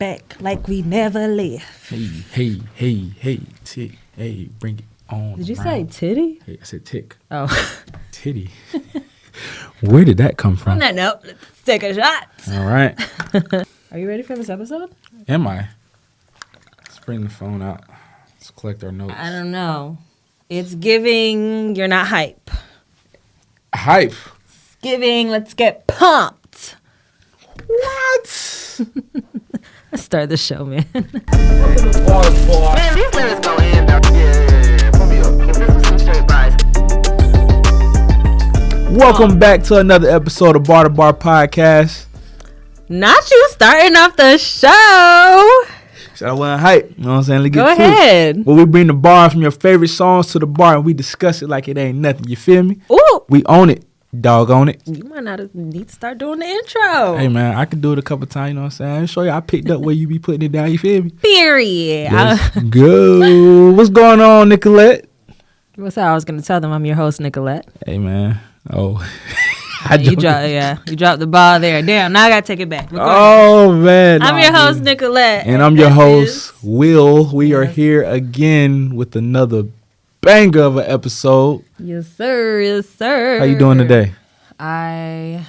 back like we never left. Hey, tick. Hey, bring it on. Did you around. say titty? Hey, I said tick. Oh. Titty. Where did that come from? On that note, let's take a shot. All right. Are you ready for this episode? Am I? Let's bring the phone out. Let's collect our notes. I don't know. It's giving you're not hype. Hype. It's giving let's get pumped. What? Let's start the show, man. Man, these lyrics go in. Yeah. Put me up. This is some straight vibes. Welcome back to another episode of Bar2Bar podcast. Not you starting off the show. So I wasn't hype. You know what I'm saying? Let's get Go to ahead. it. Well, we bring the bar from your favorite songs to the bar and we discuss it like it ain't nothing. You feel me? Ooh. We own it. Dog on it. You might not need to start doing the intro. Hey, man, I can do it a couple times. You know what I'm saying? Show you I picked up where you be putting it down. You feel me? Period. Let's go. What's going on, Nicolette? What's up? I was going to tell them I'm your host, Nicolette. Hey, man. Oh. You dropped the ball there. Damn, now I got to take it back. Oh, man. I'm your host, Nicolette. And I'm your this host, is- Will. We are here again with another banger of an episode. Yes, sir. Yes, sir. How you doing today? I'm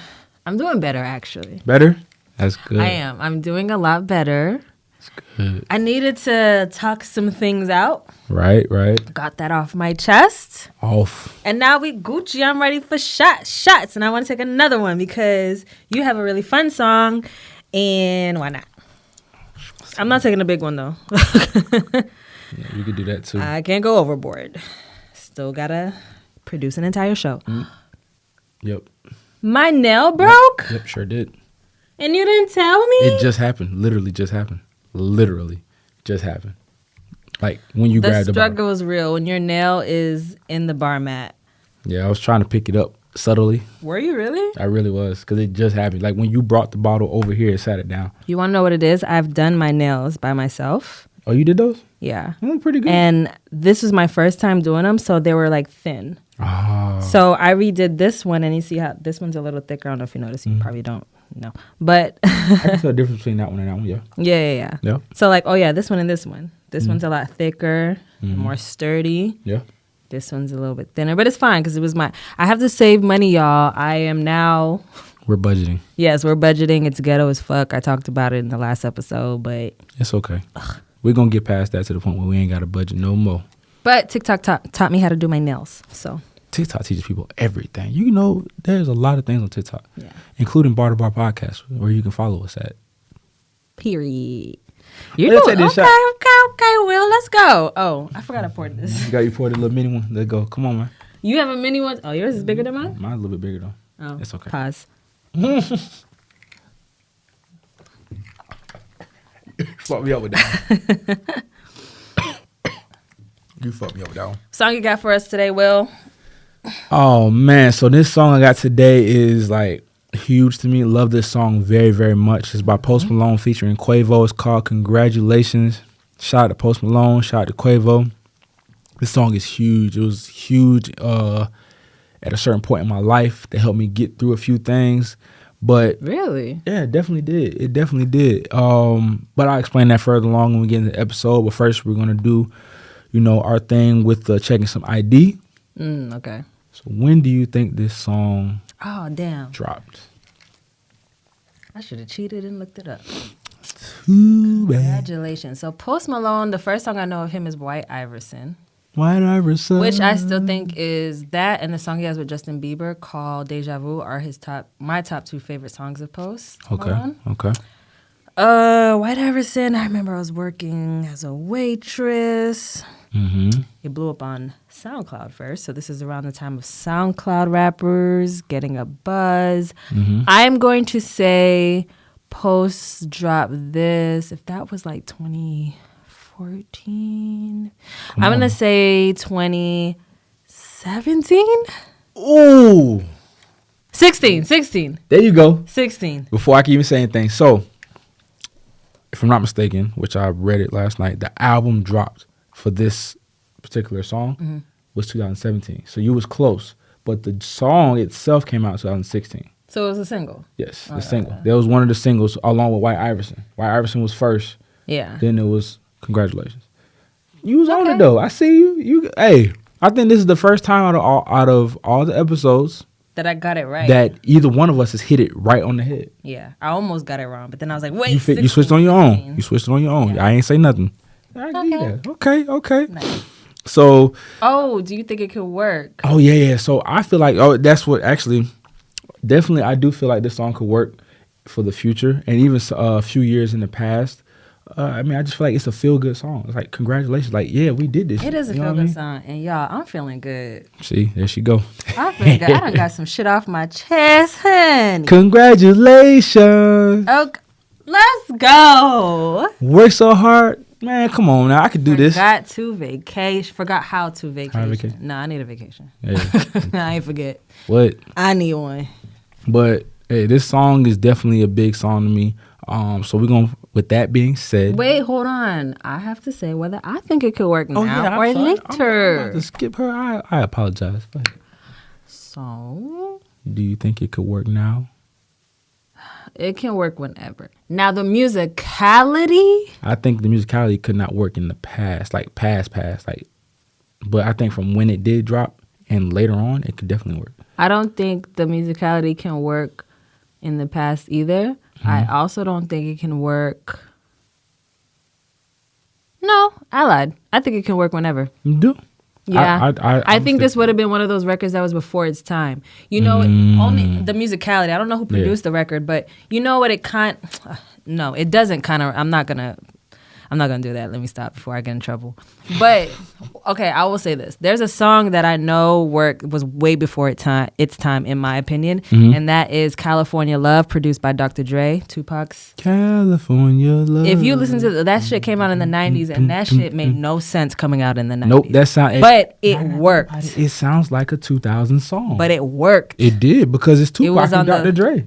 doing better, actually. Better? That's good. I am. I'm doing a lot better. That's good. I needed to talk some things out. Right. Got that off my chest. Off. And now we Gucci. I'm ready for shots. And I want to take another one because you have a really fun song. And why not? I'm not taking a big one, though. Yeah, you could do that, too. I can't go overboard. Still got to produce an entire show. Yep. My nail broke? Yep, sure did. And you didn't tell me? It just happened. Literally just happened. Like when you grabbed The the bottle. struggle is real when your nail is in the bar mat. Yeah, I was trying to pick it up subtly. Were you really? I really was, because it just happened. Like when you brought the bottle over here, it sat it down. You want to know what it is? I've done my nails by myself. Oh, you did those? Yeah. Pretty good. And this was my first time doing them, so they were like thin. Oh. So I redid this one, and you see how this one's a little thicker. I don't know if you noticed. You probably don't know. But I can tell the difference between that one and that one, yeah. yeah. Yeah. So like, oh yeah, this one and this one. This one's a lot thicker, more sturdy. Yeah. This one's a little bit thinner, but it's fine because it was I have to save money, y'all. I am now. We're budgeting. Yes, we're budgeting. It's ghetto as fuck. I talked about it in the last episode, but It's okay. We're going to get past that to the point where we ain't got a budget no more. TikTok taught me how to do my nails. So TikTok teaches people everything. You know, there's a lot of things on TikTok, including Bar2Bar podcast, where you can follow us at. period. You're Let's doing take this okay, shot. okay, Will. Let's go. Oh, I forgot I poured this. You got your poured a little mini one. Let's go. Come on, man. You have a mini one? Oh, yours is bigger than mine? Mine's a little bit bigger, though. Oh, It's okay. Pause. Fuck me up with that. You fucked me up with that one. Song you got for us today, Will? Oh, man. So this song I got today is like huge to me. Love this song very, very much. It's by Post Malone featuring Quavo. It's called Congratulations. Shout out to Post Malone. Shout out to Quavo. This song is huge. It was huge at a certain point in my life that helped me get through a few things. But Really? yeah, it definitely did. It definitely did. But I'll explain that further along when we get into the episode. But first, we're going to do, our thing with checking some ID. Okay. So when do you think this song Oh, damn. dropped? I should have cheated and looked it up. Too bad. Congratulations. So Post Malone, the first song I know of him is White Iverson, White Iverson. which I still think is that and the song he has with Justin Bieber called Deja Vu are my top two favorite songs of Post Malone. Okay. White Iverson, I remember I was working as a waitress. Mm-hmm. It blew up on SoundCloud first. So this is around the time of SoundCloud rappers getting a buzz. Mm-hmm. I'm going to say Post dropped this, if that was like 2014. I'm going to say 2017? Ooh. 16. There you go. 16. Before I can even say anything. So, if I'm not mistaken, which I read it last night, the album dropped for this particular song was 2017. So you was close. But the song itself came out in 2016. So it was a single. Yes, the single. That was one of the singles along with White Iverson. White Iverson was first. Yeah. Then it was Congratulations. You was on it though. I see you. Hey, I think this is the first time out of all the episodes that I got it right. That either one of us has hit it right on the head. Yeah, I almost got it wrong, but then I was like, wait, you switched on your own. You switched it on your own. Yeah. I ain't say nothing. Okay. Nice. So. Oh, do you think it could work? Oh yeah. So I feel like that's what actually. Definitely, I do feel like this song could work for the future and even a few years in the past. I mean, I just feel like it's a feel-good song. It's like, congratulations. Like, yeah, we did this. It is a feel-good song. And y'all, I'm feeling good. See, there she go. I'm feeling good. I done got some shit off my chest, honey. Congratulations. Okay, let's go. Work so hard. Man, come on now. I could do this. Forgot how to vacation. No, I need a vacation. Yeah. I ain't forget. What? I need one. But hey, this song is definitely a big song to me. So we're gonna. With that being said, wait, hold on. I have to say whether I think it could work now or later. I'm about to skip her. I apologize. So, do you think it could work now? It can work whenever. Now, the musicality. I think the musicality could not work in the past, like past. Like, but I think from when it did drop and later on, it could definitely work. I don't think the musicality can work in the past either. I also don't think it can work. No, I lied. I think it can work whenever. You do? Yeah. I think this would have been one of those records that was before its time. You know, only the musicality. I don't know who produced the record, but you know what it no, it doesn't kind of, I'm not going to do that. Let me stop before I get in trouble. But, okay, I will say this. There's a song that I know was way before its time, in my opinion, and that is California Love, produced by Dr. Dre, Tupac's. California Love. If you listen to that shit came out in the 90s, and that shit made no sense coming out in the 90s. Nope, that sound. But it worked. It sounds like a 2000 song. But it worked. It did, because it's Tupac and Dr. Dre.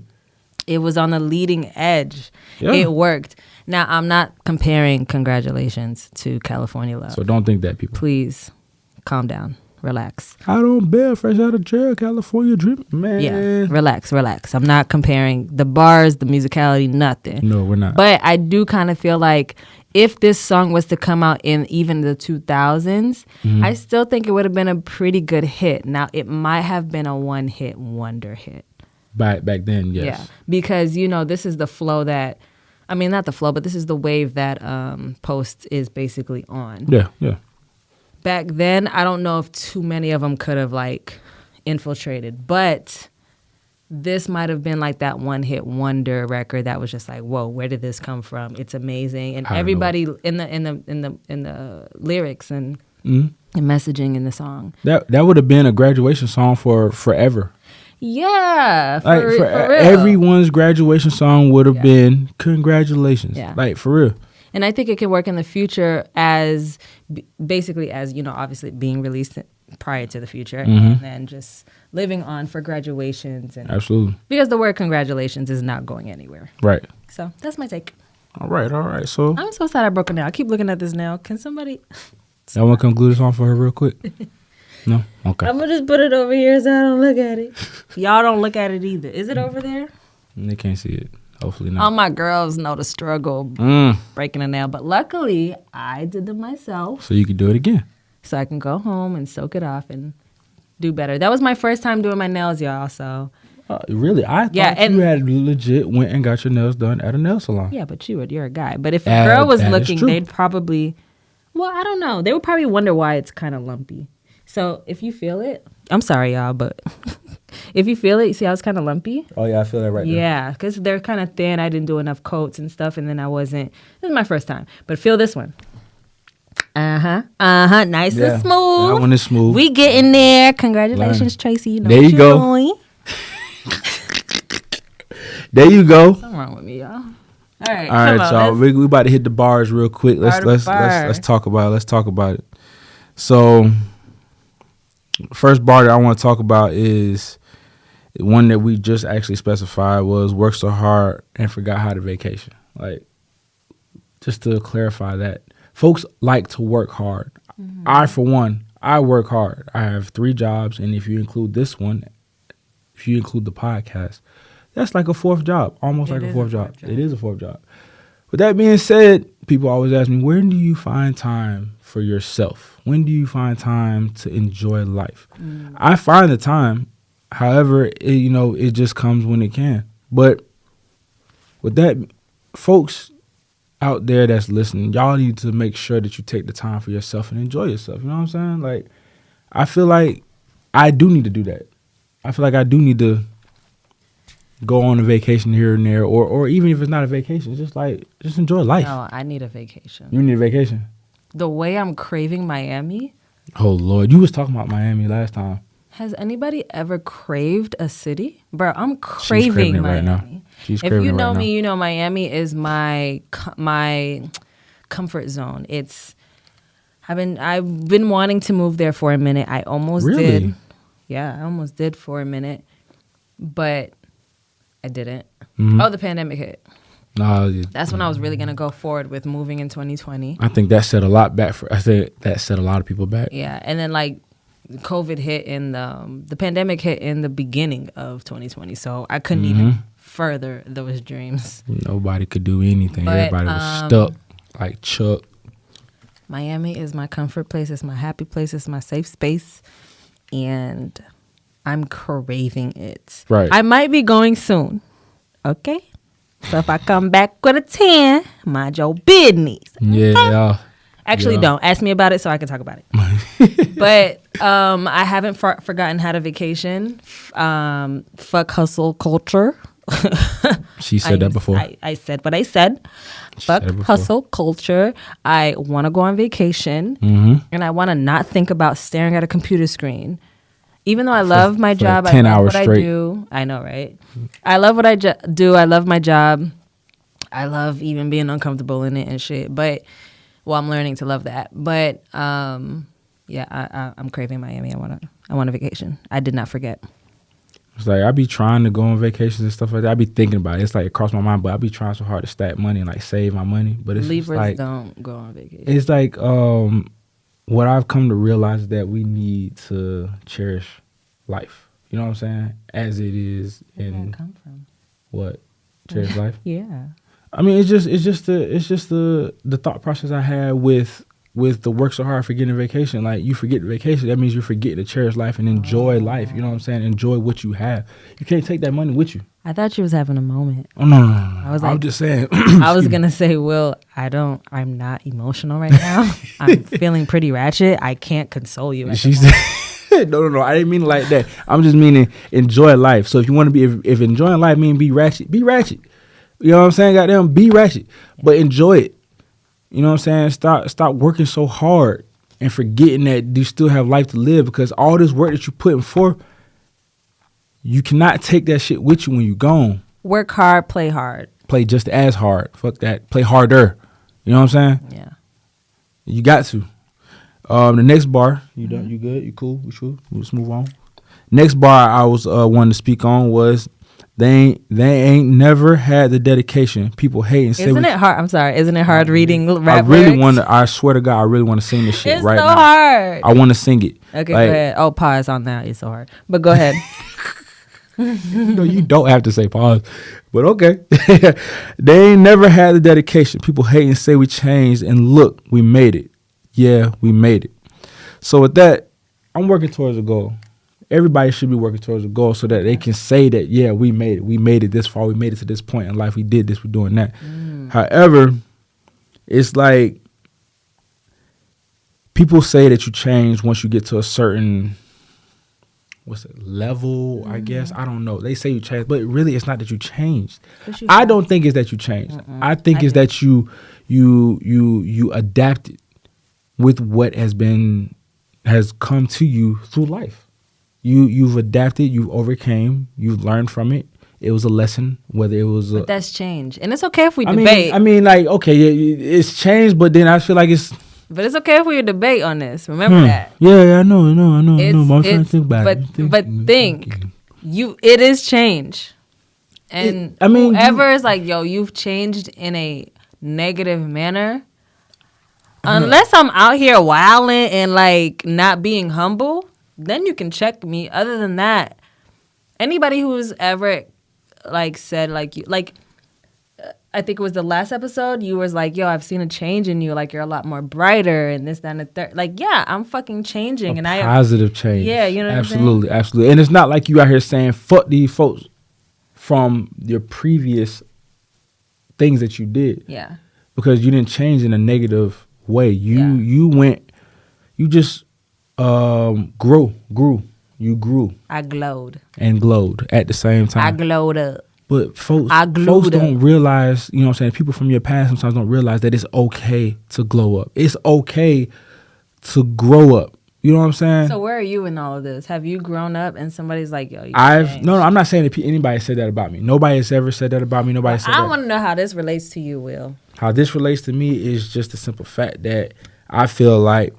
It was on the leading edge. Yeah. It worked. Now, I'm not comparing Congratulations to California Love. So don't think that, people. Please, calm down. Relax. I don't bail fresh out of jail, California dream. Man. Yeah, relax. I'm not comparing the bars, the musicality, nothing. No, we're not. But I do kind of feel like if this song was to come out in even the 2000s, I still think it would have been a pretty good hit. Now, it might have been a one-hit wonder hit. Back then, yes. Yeah, because, you know, this is the flow that... I mean, not the flow, but this is the wave that Post is basically on. Yeah. Back then, I don't know if too many of them could have, like, infiltrated. But this might have been, like, that one-hit wonder record that was just like, whoa, where did this come from? It's amazing. And everybody in the lyrics and messaging in the song. That would have been a graduation song for forever. Yeah, for real. Everyone's graduation song would have been congratulations. Yeah. Like, for real. And I think it can work in the future as basically as, you know, obviously being released prior to the future and then just living on for graduations. And absolutely. Because the word congratulations is not going anywhere. Right. So that's my take. All right. So I'm so sad I broke a nail. I keep looking at this nail. Can somebody... Y'all want to come glue this on for her real quick? No? Okay. I'm going to just put it over here so I don't look at it. Y'all don't look at it either. Is it over there? They can't see it. Hopefully not. All my girls know the struggle breaking a nail. But luckily, I did them myself. So you could do it again. So I can go home and soak it off and do better. That was my first time doing my nails, y'all. So really? I thought you had legit went and got your nails done at a nail salon. Yeah, but you're a guy. But if a girl was looking, they'd probably... Well, I don't know. They would probably wonder why it's kind of lumpy. So if you feel it, I'm sorry, y'all, but if you feel it, you see how it's kind of lumpy? Oh, yeah, I feel that right there. Yeah, because they're kind of thin. I didn't do enough coats and stuff, and then I wasn't. This is my first time. But feel this one. Nice and smooth. That one is smooth. We getting there. Congratulations, Tracy. You know there what you you're go. doing. There you go. Something wrong with me, y'all. All right, y'all. We about to hit the bars real quick. Let's talk about it. Let's talk about it. So, first bar that I want to talk about is one that we just actually specified was work so hard and forgot how to vacation. Like, just to clarify that, folks like to work hard. I, for one, I work hard. I have 3 jobs, and if you include this one, if you include the podcast, That's like a fourth job, almost It like a is fourth job. It is a fourth job. With that being said, people always ask me, when do you find time for yourself? When do you find time to enjoy life? I find the time. However, it just comes when it can. But with that, folks out there that's listening, y'all need to make sure that you take the time for yourself and enjoy yourself. You know what I'm saying? Like, I feel like I do need to do that. I feel like I do need to go on a vacation here and there, or even if it's not a vacation, just enjoy life. No, I need a vacation. You need a vacation? The way I'm craving Miami. Oh, Lord. You was talking about Miami last time. Has anybody ever craved a city? Bro, I'm craving it Miami. right now. She's if craving you it know right me, now. you know Miami is my comfort zone. I've been wanting to move there for a minute. I almost Really? did. Yeah, I almost did for a minute, but I didn't. Mhm. Oh, the pandemic hit. No, That's when I was really gonna go forward with moving in 2020. I think that set a lot back. I think that set a lot of people back. Yeah, and then like COVID hit in the pandemic hit in the beginning of 2020, so I couldn't even further those dreams. Nobody could do anything. But, Everybody was stuck like Chuck. Miami is my comfort place. It's my happy place. It's my safe space, and I'm craving it. Right. I might be going soon. Okay. So if I come back with a 10, mind your business. Yeah. Actually, Yeah. don't ask me about it so I can talk about it. But I haven't forgotten how to vacation. Fuck hustle culture. She said that before. I said what I said. Fuck said it before. hustle culture. I want to go on vacation, and I want to not think about staring at a computer screen. Even though I love my job, I 10 love hours what straight. I do. I know, right? I love what I do. I love my job. I love even being uncomfortable in it and shit. But, well, I'm learning to love that. But, yeah, I'm craving Miami. I want a vacation. I did not forget. It's like I be trying to go on vacations and stuff like that. I be thinking about it. It's like it crossed my mind, but I be trying so hard to stack money and like save my money. But it's just Libras like don't go on vacation. it's like what I've come to realize is that we need to cherish life. You know what I'm saying? As it is Where did in that come from? what? Cherish life? Yeah. I mean, it's just the thought process I had with the work so hard for getting a vacation. Like, you forget the vacation, that means you forget to cherish life and enjoy life. You know what I'm saying? Enjoy what you have. You can't take that money with you. I thought you was having a moment. Oh no. I was I'm like, just saying. I was gonna say, Will, I'm not emotional right now. I'm feeling pretty ratchet. I can't console you. At She the said, no. I didn't mean it like that. I'm just meaning enjoy life. So if you want to be, if enjoying life mean be ratchet, be ratchet. You know what I'm saying? Goddamn, be ratchet, but enjoy it. You know what I'm saying? Stop working so hard and forgetting that you still have life to live, because all this work that you're putting forth, you cannot take that shit with you when you're gone. Work hard, play hard. Play just as hard. Fuck that. Play harder. You know what I'm saying? Yeah. You got to. The next bar, you done? You good? You cool? We should. Let's move on. Next bar I was wanting to speak on was they ain't never had the dedication. People hate and say. Isn't it hard? I'm sorry. Isn't it hard reading rap I really lyrics? want to. I swear to God, I really want to sing this shit It's right so now. hard. I want to sing it. Okay, Like, go ahead. Oh, pause on that. It's so hard. But go ahead. No, you don't have to say pause. But okay. They ain't never had the dedication. People hate and say we changed, and look, we made it. Yeah, we made it. So with that, I'm working towards a goal. Everybody should be working towards a goal so that they can say that, yeah, we made it. We made it this far. We made it to this point in life. We did this. We're doing that. However, it's like people say that you change once you get to a certain level, I guess. I don't know. They say you changed, but really it's not that you changed. I don't think it's that you changed. I think it's that you adapted with what has come to you through life. You've adapted, you've overcame, you've learned from it. It was a lesson, whether it was But that's change. And it's okay if we debate. I mean, like, okay, yeah, it's changed, but then I feel like it's. But it's okay if we debate on this. Remember that. Yeah, I know. But I'm trying to think about it. It is change. And whoever is like, yo, you've changed in a negative manner. Unless I'm out here wilding and like not being humble, then you can check me. Other than that, anybody who's ever like said like I think it was the last episode, you was like, yo, I've seen a change in you, like you're a lot more brighter and this, that, and the third. Like, yeah, I'm fucking changing. And positive change. Yeah, you know what absolutely, I'm saying? absolutely. And it's not like you out here saying fuck these folks from your previous things that you did. Yeah. Because you didn't change in a negative way. You just grew. You grew. I glowed. And glowed at the same time. I glowed up. But folks don't realize, you know what I'm saying, people from your past sometimes don't realize that it's okay to glow up. It's okay to grow up. You know what I'm saying? So where are you in all of this? Have you grown up and somebody's like, yo, No, I'm not saying that anybody said that about me. Nobody has ever said that about me. Nobody said that. I want to know how this relates to you, Will. How this relates to me is just the simple fact that I feel like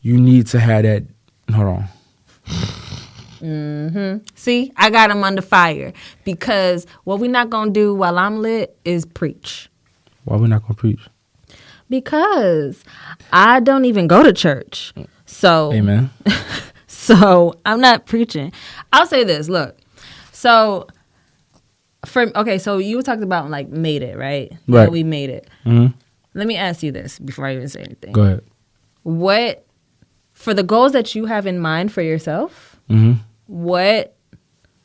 you need to have that. Hold on. See, I got him under fire because what we're not going to do while I'm lit is preach. Why we not going to preach? Because I don't even go to church. So, amen. So I'm not preaching. I'll say this. Look, so so you talked about like made it, right? Right. Yeah, we made it. Mm-hmm. Let me ask you this before I even say anything. Go ahead. What, for the goals that you have in mind for yourself, what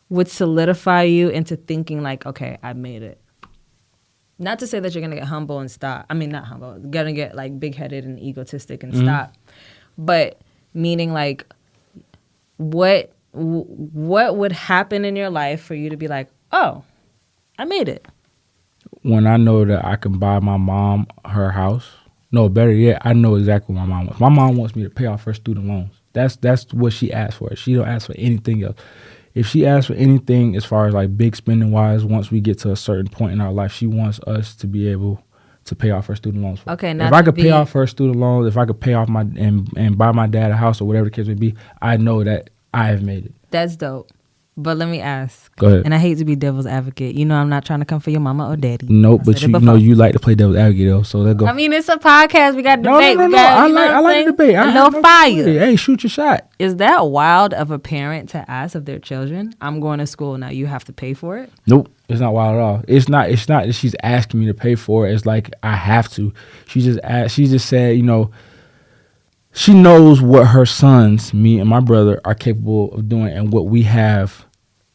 would solidify you into thinking like, okay, I made it? Not to say that you're going to get humble and stop. I mean, not humble. Going to get like big-headed and egotistic and stop. But meaning like, what would happen in your life for you to be like, oh, I made it? When I know that I can buy my mom her house. No, better yet, I know exactly what my mom wants. My mom wants me to pay off her student loans. That's what she asked for. She don't ask for anything else. If she asks for anything as far as like big spending wise, once we get to a certain point in our life, she wants us to be able to pay off her student loans. Okay, if I could pay off her student loans, if I could pay off my and buy my dad a house or whatever the case may be, I know that I have made it. That's dope. But let me ask. Go ahead. And I hate to be devil's advocate. You know I'm not trying to come for your mama or daddy. Nope, but you know you like to play devil's advocate though, so let's go. I mean, it's a podcast. We got No. debate. I like the debate. No fire. Hey, shoot your shot. Is that wild of a parent to ask of their children, I'm going to school now, you have to pay for it? Nope, it's not wild at all. It's not that she's asking me to pay for it. It's like I have to. She just said, you know, she knows what her sons, me and my brother, are capable of doing and what we have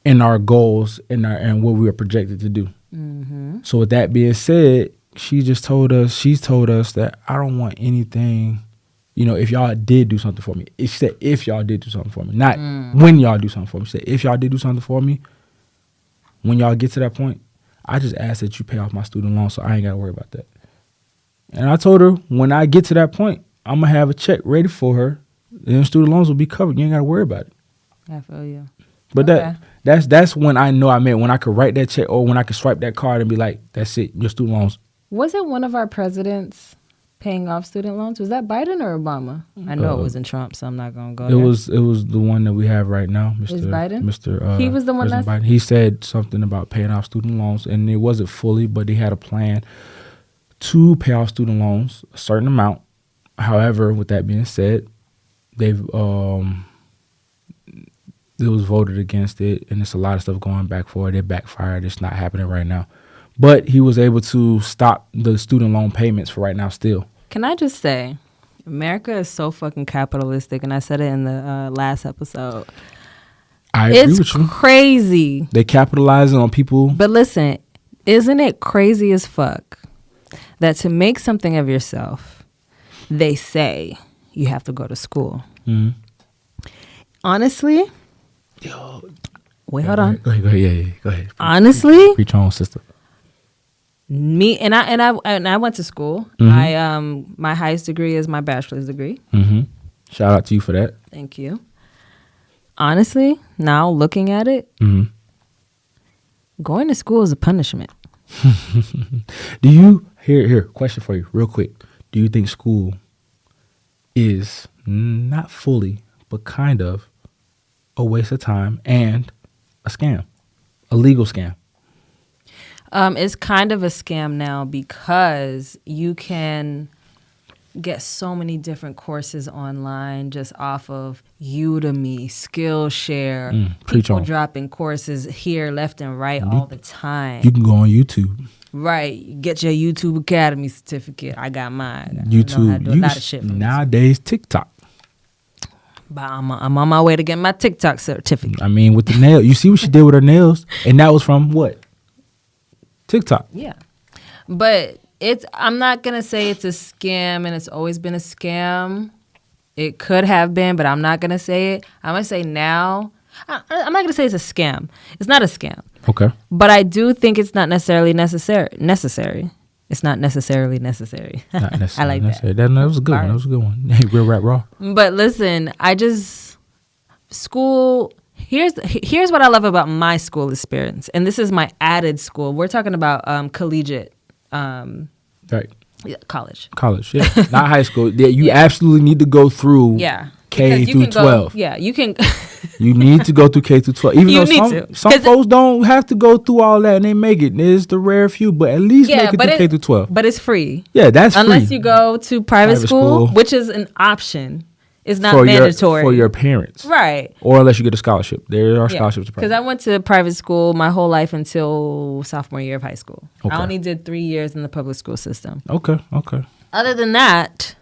in our goals and what we are projected to do. So with that being said, she's told us that I don't want anything, you know, if y'all did do something for me. She said if y'all did do something for me, not when y'all do something for me. She said if y'all did do something for me, when y'all get to that point, I just ask that you pay off my student loan so I ain't got to worry about that. And I told her when I get to that point, I'm going to have a check ready for her and student loans will be covered. You ain't got to worry about it. I feel you. But okay. That's when I know I made it, when I could write that check or when I could swipe that card and be like, that's it, your student loans. Wasn't one of our presidents paying off student loans? Was that Biden or Obama? I know it wasn't Trump, so I'm not going to go there. It was the one that we have right now, Mr. Is Biden? Mr. He was the one President Biden. He said something about paying off student loans, and it wasn't fully, but he had a plan to pay off student loans, a certain amount. However, with that being said, it was voted against it, and there's a lot of stuff going back for it. It backfired. It's not happening right now. But he was able to stop the student loan payments for right now still. Can I just say, America is so fucking capitalistic, and I said it in the last episode. I agree with you. It's crazy. They capitalizing on people. But listen, isn't it crazy as fuck that to make something of yourself, they say you have to go to school? Honestly... Yo. Wait, hold on. Go ahead. Yeah. Go ahead. Honestly, preach on, sister. Me and I went to school. My highest degree is my bachelor's degree. Shout out to you for that. Thank you. Honestly, now looking at it, going to school is a punishment. Do you here? Question for you, real quick. Do you think school is not fully, but kind of a waste of time and a scam, a legal scam? It's kind of a scam now because you can get so many different courses online just off of Udemy, Skillshare. People dropping courses here left and right all the time. You can go on YouTube. Right. Get your YouTube Academy certificate. I got mine. YouTube. I know how to do a lot of shit. Nowadays, TikTok. But I'm on my way to get my TikTok certificate. I mean, with the nail. You see what she did with her nails? And that was from what? TikTok. Yeah. But I'm not going to say it's a scam and it's always been a scam. It could have been, but I'm not going to say it. I'm going to say now. I'm not going to say it's a scam. It's not a scam. Okay. But I do think it's not necessarily necessary. It's not necessarily necessary. Not necessarily I like necessary. that. That was a good one. That was a good one. Hey, Real Rap Raw. But listen, school... Here's what I love about my school experience. And this is my added school. We're talking about collegiate... right. Yeah, college, yeah. Not high school. Yeah, you absolutely need to go through K through 12. You can... You need to go through K through 12. Even though some folks don't have to go through all that and they make it. It's the rare few, but at least make it to K through 12. But it's free. Yeah, that's free. Unless you go to private school, which is an option. It's not mandatory. For your parents. Right. Or unless you get a scholarship. There are scholarships to private. Because I went to private school my whole life until sophomore year of high school. Okay. I only did 3 years in the public school system. Okay. Other than that,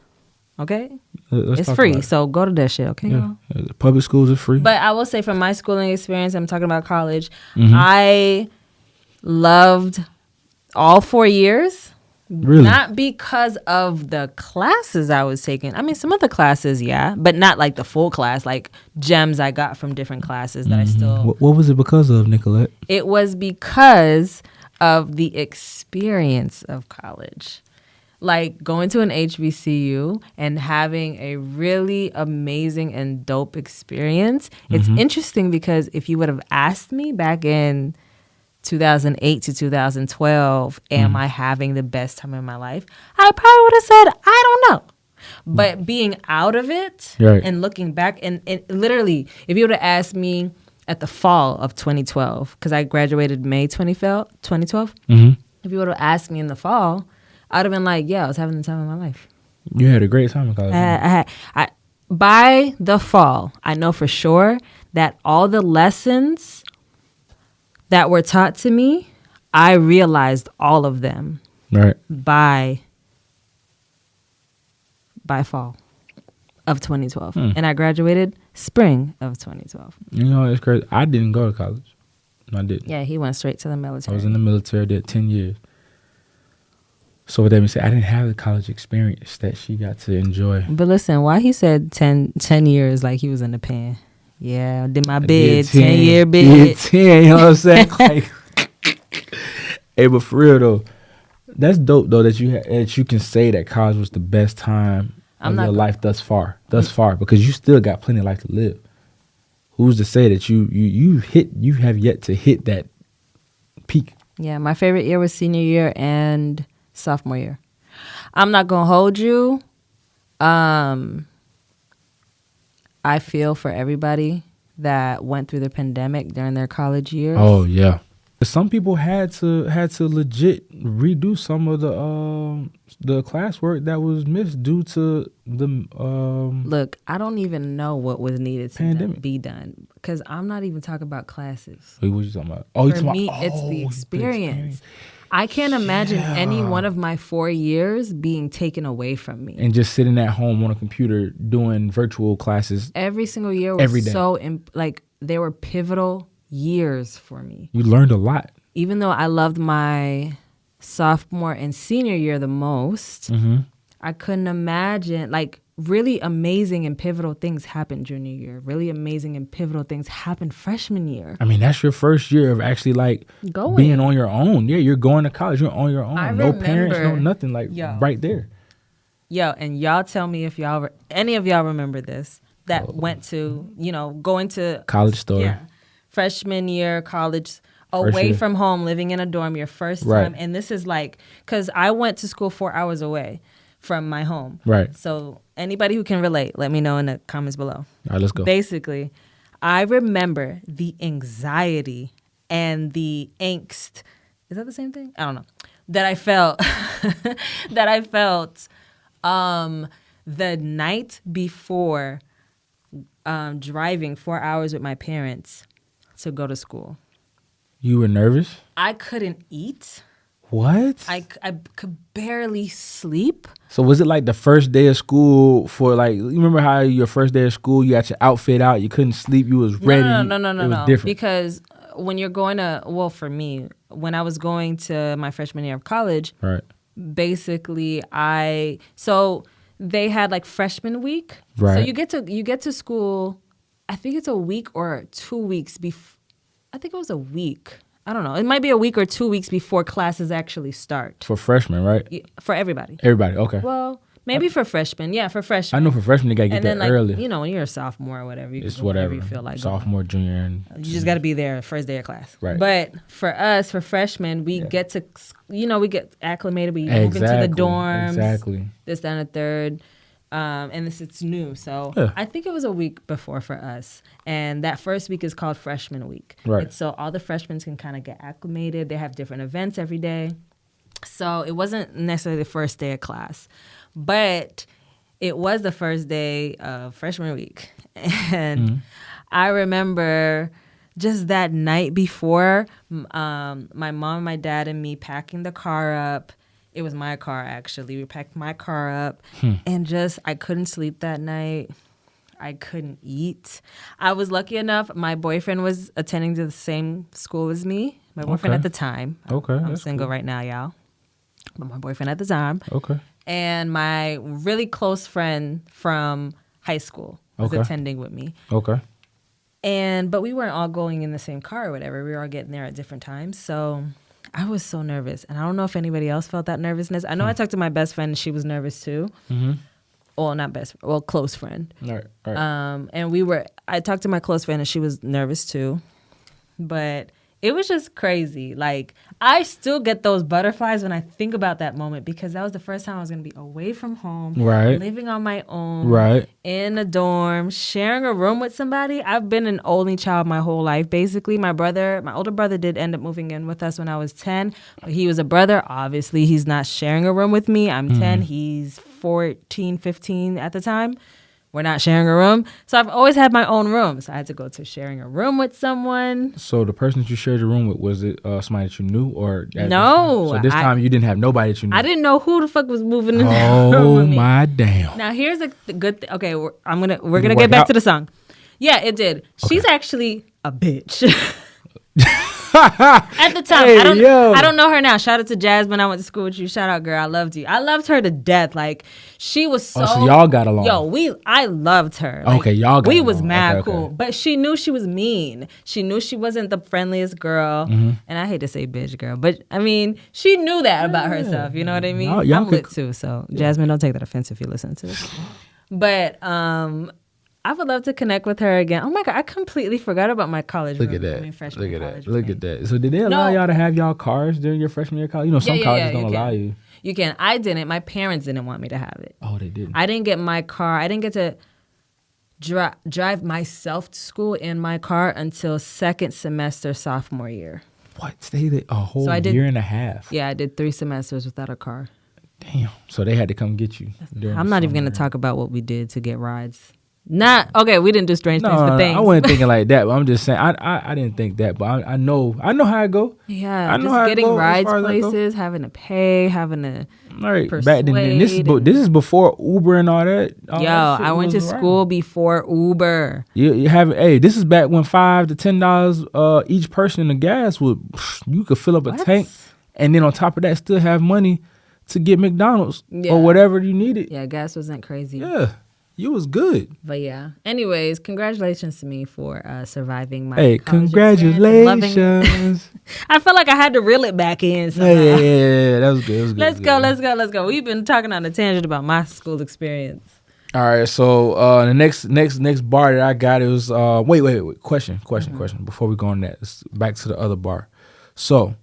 it's free. So go to that shit, okay? Yeah. Public schools are free. But I will say from my schooling experience, I'm talking about college, I loved all 4 years. Really? Not because of the classes I was taking. I mean, some of the classes, yeah, but not like the full class, like gems I got from different classes that I still... What was it because of, Nicolette? It was because of the experience of college. Like going to an HBCU and having a really amazing and dope experience. It's interesting because if you would have asked me back in 2008 to 2012, am I having the best time in my life? I probably would have said, I don't know. But being out of it and looking back, and literally, if you would have asked me at the fall of 2012, because I graduated May 2012, if you would have asked me in the fall, I'd have been like, yeah, I was having the time of my life. You had a great time in college. By the fall, I know for sure that all the lessons that were taught to me, I realized all of them by fall of 2012. And I graduated spring of 2012. You know, it's crazy. I didn't go to college. I didn't. Yeah, he went straight to the military. I was in the military, did 10 years. So with that being said, I didn't have the college experience that she got to enjoy. But listen, why he said 10 years like he was in the pen? Yeah, I did my bid, 10-year bid. 10, you know what I'm saying? Like, hey, but for real though, that's dope though that you can say that college was the best time of your life thus far, because you still got plenty of life to live. Who's to say that you have yet to hit that peak? Yeah, my favorite year was senior year and sophomore year. I'm not gonna hold you. I feel for everybody that went through the pandemic during their college years. Oh yeah, some people had to legit redo some of the classwork that was missed due to the Look, I don't even know what was needed to be done because I'm not even talking about classes. Wait, what you talking about? Oh, for me, it's the experience. I can't imagine any one of my 4 years being taken away from me. And just sitting at home on a computer doing virtual classes. Every single year was every day. They were pivotal years for me. You learned a lot. Even though I loved my sophomore and senior year the most, I couldn't imagine, really amazing and pivotal things happened junior year. Really amazing and pivotal things happened freshman year. I mean, that's your first year of actually being on your own. Yeah, you're going to college. You're on your own. No parents, no nothing. Right there. Yo, and y'all tell me if any of y'all remember this that went to, going to college story. Yeah, freshman year, college, away from home, living in a dorm, your first time. And this is because I went to school 4 hours away from my home. Right. So anybody who can relate, let me know in the comments below. All right, let's go. Basically, I remember the anxiety and the angst. Is that the same thing? I don't know. That I felt The night before driving 4 hours with my parents to go to school. You were nervous? I couldn't eat. What? I could barely sleep. So was it like the first day of school for like, you remember how your first day of school, you had your outfit out, you couldn't sleep, you was ready? No. It was different. Because when you're going to, well, for me, when I was going to my freshman year of college, right. basically so they had like freshman week. Right. So you get to school, I think it's a week or 2 weeks before. I think it was a week. I don't know. It might be a week or 2 weeks before classes actually start. For freshmen, right? Yeah, for everybody. Everybody, okay. Well, maybe for freshmen. Yeah, for freshmen. I know for freshmen, they got to get there like, early. You know, when you're a sophomore or whatever. You It's can go whatever. you feel like. Sophomore, junior. And you just got to be there first day of class. Right. But for us, for freshmen, we get to, we get acclimated. We move into the dorms. Exactly. This, that, and the third. And it's new. So I think it was a week before for us. And that first week is called freshman week. Right. So all the freshmen can kind of get acclimated. They have different events every day. So it wasn't necessarily the first day of class. But it was the first day of freshman week. And I remember just that night before, my mom, my dad, and me packing the car up. It was my car, actually. We packed my car up. And I couldn't sleep that night. I couldn't eat. I was lucky enough. My boyfriend was attending to the same school as me. My boyfriend at the time. Okay. I'm single right now, y'all. But my boyfriend at the time. Okay. And my really close friend from high school was attending with me. Okay. But we weren't all going in the same car or whatever. We were all getting there at different times. So I was so nervous. And I don't know if anybody else felt that nervousness. I know I talked to my best friend and she was nervous too. Mm-hmm. Well, not best friend. Well, close friend. All right. And I talked to my close friend and she was nervous too. But it was just crazy. Like, I still get those butterflies when I think about that moment because that was the first time I was going to be away from home, living on my own, in a dorm, sharing a room with somebody. I've been an only child my whole life, basically. My older brother did end up moving in with us when I was 10, but he was a brother. Obviously, he's not sharing a room with me. I'm 10. He's 14, 15 at the time. We're not sharing a room. So I've always had my own room. So I had to go to sharing a room with someone. So the person that you shared your room with, was it somebody that you knew? No. So this time you didn't have nobody that you knew? I didn't know who the fuck was moving in that room with me. Oh, my damn. Now, here's the good thing. Okay, we're going to get back to the song. Yeah, it did. Okay. She's actually a bitch. At the time, I don't know her now. Shout out to Jasmine. I went to school with you. Shout out, girl. I loved you. I loved her to death. Like, she was so. So y'all got along. I loved her. Like, okay, y'all got along. We was mad cool, but she knew she was mean. She knew she wasn't the friendliest girl, and I hate to say bitch girl, but I mean, she knew that about herself. You know what I mean? I'm lit too. So Jasmine, don't take that offense if you listen to this. But I would love to connect with her again. Oh my God, I completely forgot about my college room. Look at that. Look at that. So did they allow No. y'all to have y'all cars during your freshman year of college? You know, some colleges don't allow you. You can. I didn't. My parents didn't want me to have it. Oh, they didn't. I didn't get my car. I didn't get to drive myself to school in my car until second semester sophomore year. What? Stay there a whole year and a half? Yeah, I did 3 semesters without a car. Damn. So they had to come get you. I'm not even going to talk about what we did to get rides. We didn't do strange things for things. I wasn't thinking like that, but I'm just saying I didn't think that, but I know how it go. Yeah, I know just getting rides places, having to pay, having to persuade. Back then, this is before Uber and all that. I went to school before Uber. You have this is back when $5 to $10 each person in the gas you could fill up a tank, and then on top of that, still have money to get McDonald's or whatever you needed. Yeah, gas wasn't crazy. Yeah. You was good. But yeah. Anyways, congratulations to me for surviving my college congratulations. I felt like I had to reel it back in somehow. Yeah, that was good. Let's go. We've been talking on a tangent about my school experience. All right, so the next bar that I got is wait. Question. Before we go on that, let's back to the other bar. So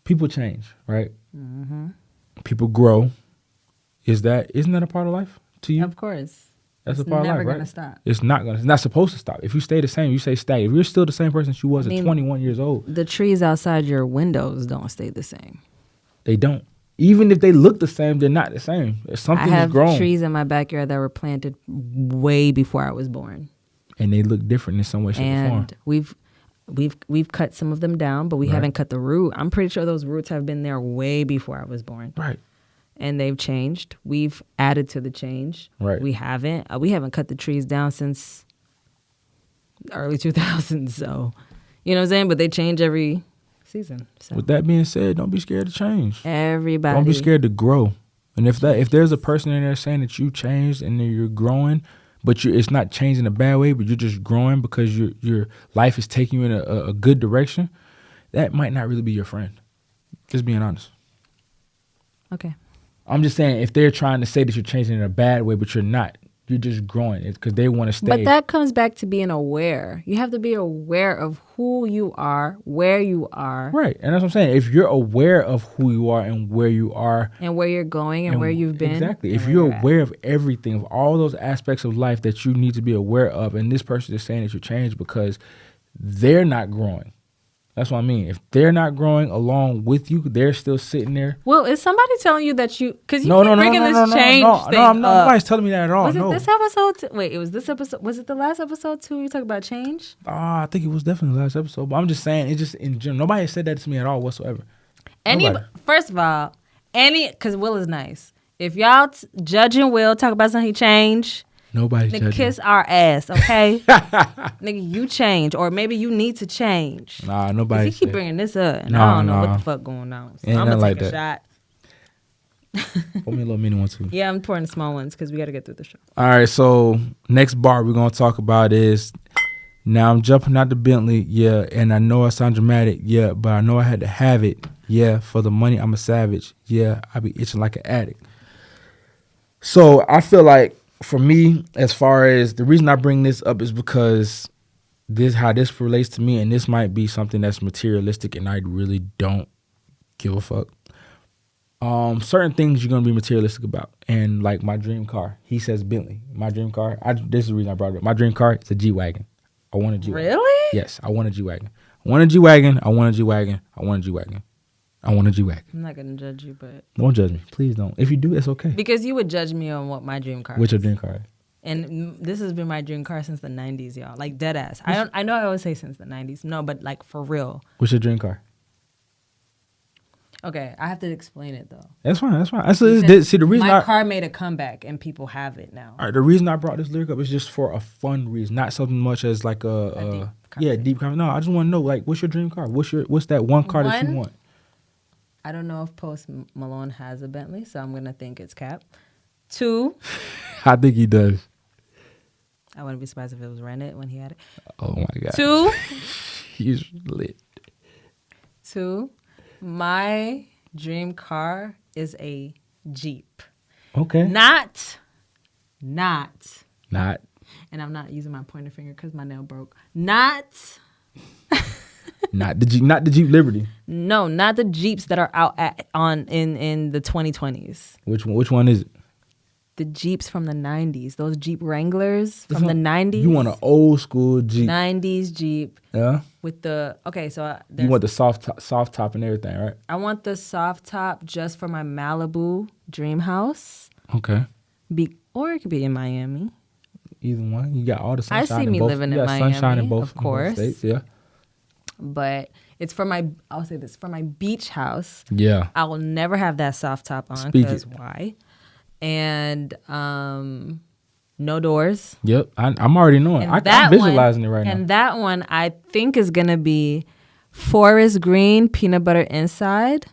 people change, right? Mm-hmm. People grow. Isn't that a part of life to you? Of course. That's a part of life, right? It's never going to stop. It's not supposed to stop. If you stay the same, you say stay. If you're still the same person you was at 21 years old. The trees outside your windows don't stay the same. They don't. Even if they look the same, they're not the same. Something I have is grown. trees in my backyard that were planted way before I was born. And they look different in some way, shape, or form. And we've cut some of them down, but we haven't cut the root. I'm pretty sure those roots have been there way before I was born. Right. And they've changed. We've added to the change. Right. We haven't cut the trees down since the early 2000s. So, you know what I'm saying? But they change every season. So. With that being said, don't be scared to change. Everybody. Don't be scared to grow. And if there's a person in there saying that you changed and that you're growing, but it's not changing in a bad way, but you're just growing because your life is taking you in a good direction, that might not really be your friend. Just being honest. Okay. I'm just saying, if they're trying to say that you're changing in a bad way, but you're not, you're just growing. It's because they want to stay. But that comes back to being aware. You have to be aware of who you are, where you are. Right. And that's what I'm saying. If you're aware of who you are and where you are. And where you're going and where you've been. Exactly. If you're aware of everything, of all those aspects of life that you need to be aware of, and this person is saying that you changed because they're not growing. That's what I mean. If they're not growing along with you, they're still sitting there. Well, is somebody telling you that you... Because you keep bringing this change thing No, up. nobody's telling me that at all. Was it this episode? Wait, it was this episode. Was it the last episode too? You talk about change? I think it was definitely the last episode. But I'm just saying, it's just in general. Nobody said that to me at all whatsoever. First of all, because Will is nice. If y'all judging Will, talk about something he changed... Nobody's judging. Kiss our ass, okay? Nigga, you change, or maybe you need to change. Nah, nobody. He keep bringing this up, and I don't know what the fuck going on. So I'm gonna take a shot. Pour me a little mini one too. Yeah, I'm pouring the small ones because we got to get through the show. All right, so next bar we're gonna talk about is, now I'm jumping out the Bentley, yeah, and I know I sound dramatic, yeah, but I know I had to have it, yeah, for the money I'm a savage, yeah, I be itching like an addict. So I feel like, for me, as far as the reason I bring this up is because how this relates to me, and this might be something that's materialistic, and I really don't give a fuck. Certain things you're gonna be materialistic about, and like my dream car. He says Bentley. My dream car. This is the reason I brought it up. My dream car is a G-Wagon. I want a G-Wagon. Really? Yes, I want a G-Wagon. I want a G-Wagon. I want a G-Wagon. I want a G-Wagon. I want a G-Wagon. I'm not gonna judge you, but don't judge me, please don't. If you do, it's okay. Because you would judge me on what my dream car. What's your dream car? And this has been my dream car since the 90s, y'all. Like dead ass. I know I always say since the 90s. No, but like for real. What's your dream car? Okay, I have to explain it though. That's fine. See, the reason my car made a comeback and people have it now. All right, the reason I brought this lyric up is just for a fun reason, not something much as like a deep conversation. No, I just want to know, like, what's your dream car? What's that one car that you want? I don't know if Post Malone has a Bentley, so I'm gonna think it's cap. 2, I think he does. I wouldn't be surprised if it was rented when he had it. Oh my god. 2, he's lit. 2, my dream car is a Jeep. Okay. Not. And I'm not using my pointer finger because my nail broke. Not the Jeep Liberty. No, not the Jeeps that are out in the 2020s. Which one is it? The Jeeps from the 90s. Those Jeep Wranglers from the 90s. You want an old school Jeep. 90s Jeep. Yeah. With the you want the soft top and everything, right? I want the soft top just for my Malibu dream house. Okay. Or it could be in Miami. Either one. You got all the sunshine. I see me living in Miami, sunshine in both, of course. In both states, yeah. But it's for I'll say this, for my beach house. Yeah. I will never have that soft top on because why? And no doors. Yep, I'm already knowing. I'm visualizing it right now. And that one I think is gonna be forest green, peanut butter inside.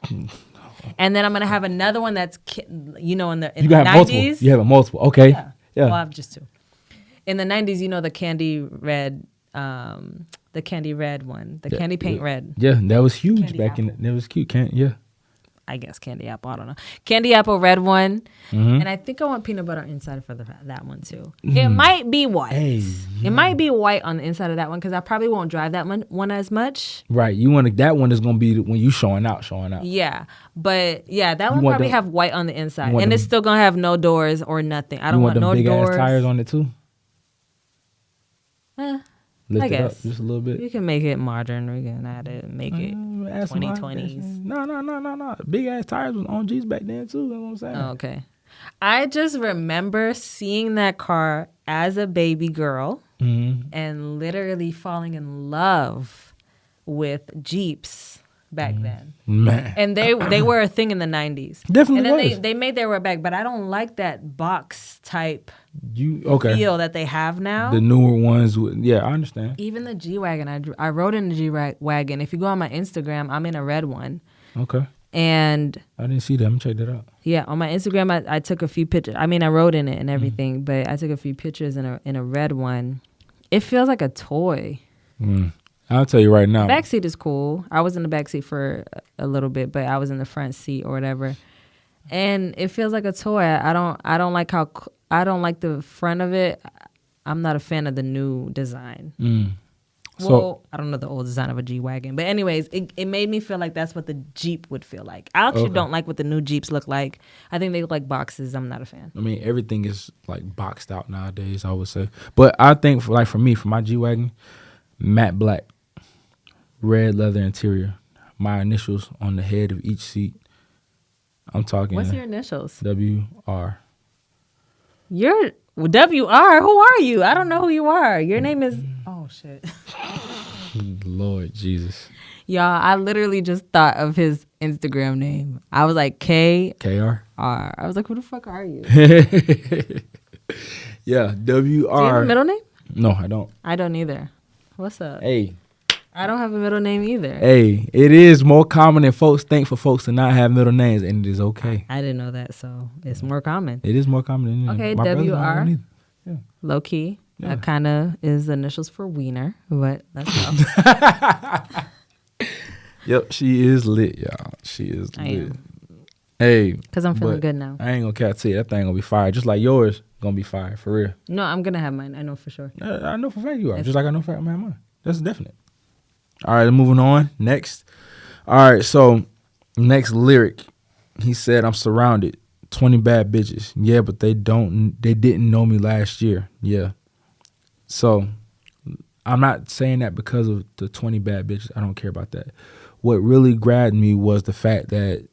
And then I'm gonna have another one that's in the 90s. Multiple. You have a multiple. Okay. Yeah. Well, I have just 2. In the 90s, the candy red. The candy red one, the candy paint red. Yeah, that was huge candy back apple. in. That was cute. I guess candy apple. I don't know. Candy apple red one, mm-hmm. and I think I want peanut butter inside for that one too. It might be white. Hey, yeah. It might be white on the inside of that one because I probably won't drive that one as much. Right. You want that one is gonna be when you showing out. Yeah, but yeah, that one probably have white on the inside, and it's still gonna have no doors or nothing. I don't want no big doors. Ass tires on it too. I guess it up just a little bit. You can make it modern. We can add it, make it ass 2020s. No. Big ass tires was on G's back then too. You know what I'm saying? Oh, okay. I just remember seeing that car as a baby girl and literally falling in love with Jeeps back then. Man. And they were a thing in the 90s. Definitely And then was. they made their way back, but I don't like that box type feel that they have now. The newer ones, I understand. Even the G-Wagon, I rode in the G-Wagon. If you go on my Instagram, I'm in a red one. Okay. And I didn't see that. Let me check that out. yeah, on my Instagram, I took a few pictures. I mean, I rode in it and everything, but I took a few pictures in a red one. It feels like a toy. I'll tell you right now. Backseat is cool. I was in the backseat for a little bit, but I was in the front seat or whatever. And it feels like a toy. I don't like the front of it. I'm not a fan of the new design. Well, I don't know the old design of a G-Wagon. But anyways, it made me feel like that's what the Jeep would feel like. I actually don't like what the new Jeeps look like. I think they look like boxes. I'm not a fan. I mean, everything is like boxed out nowadays, I would say. But I think for me, for my G-Wagon, matte black, red leather interior, my initials on the head of each seat. I'm talking. What's your initials? W.R. You're W.R. Who are you? I don't know who you are. Your name is... Oh, shit. Lord Jesus. Y'all, I literally just thought of his Instagram name. I was like, K-R. I was like, who the fuck are you? Yeah, W.R. Do you have a middle name? No, I don't. I don't either. What's up? Hey. I don't have a middle name either. Hey, it is more common than folks think for folks to not have middle names, and it is okay. I didn't know that, so it's more common. It is more common than Okay, my brothers don't W.R. have one either. Yeah. Low key. Yeah. That kind of is the initials for Wiener, but let's go. Yep, she is lit, y'all. She is I lit. am. Hey. Because I'm feeling good now. I ain't gonna cap to you. That thing gonna be fire. Just like yours gonna be fire, for real. No, I'm going to have mine. I know for sure. I know for a fact you are. Just like I know for a fact I'm mine. That's definite. All right, moving on. Next. All right, so next lyric. He said, I'm surrounded. 20 bad bitches. Yeah, but they didn't know me last year. Yeah. So I'm not saying that because of the 20 bad bitches. I don't care about that. What really grabbed me was the fact that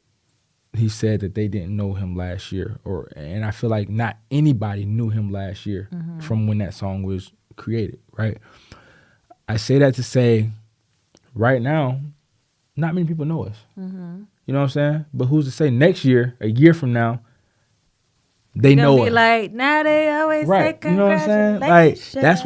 he said that they didn't know him last year, and I feel like not anybody knew him last year from when that song was created, right? I say that to say, right now, not many people know us. You know what I'm saying? But who's to say next year, a year from now, they know us? Like, now they always Right? say You know what I'm saying? Like that's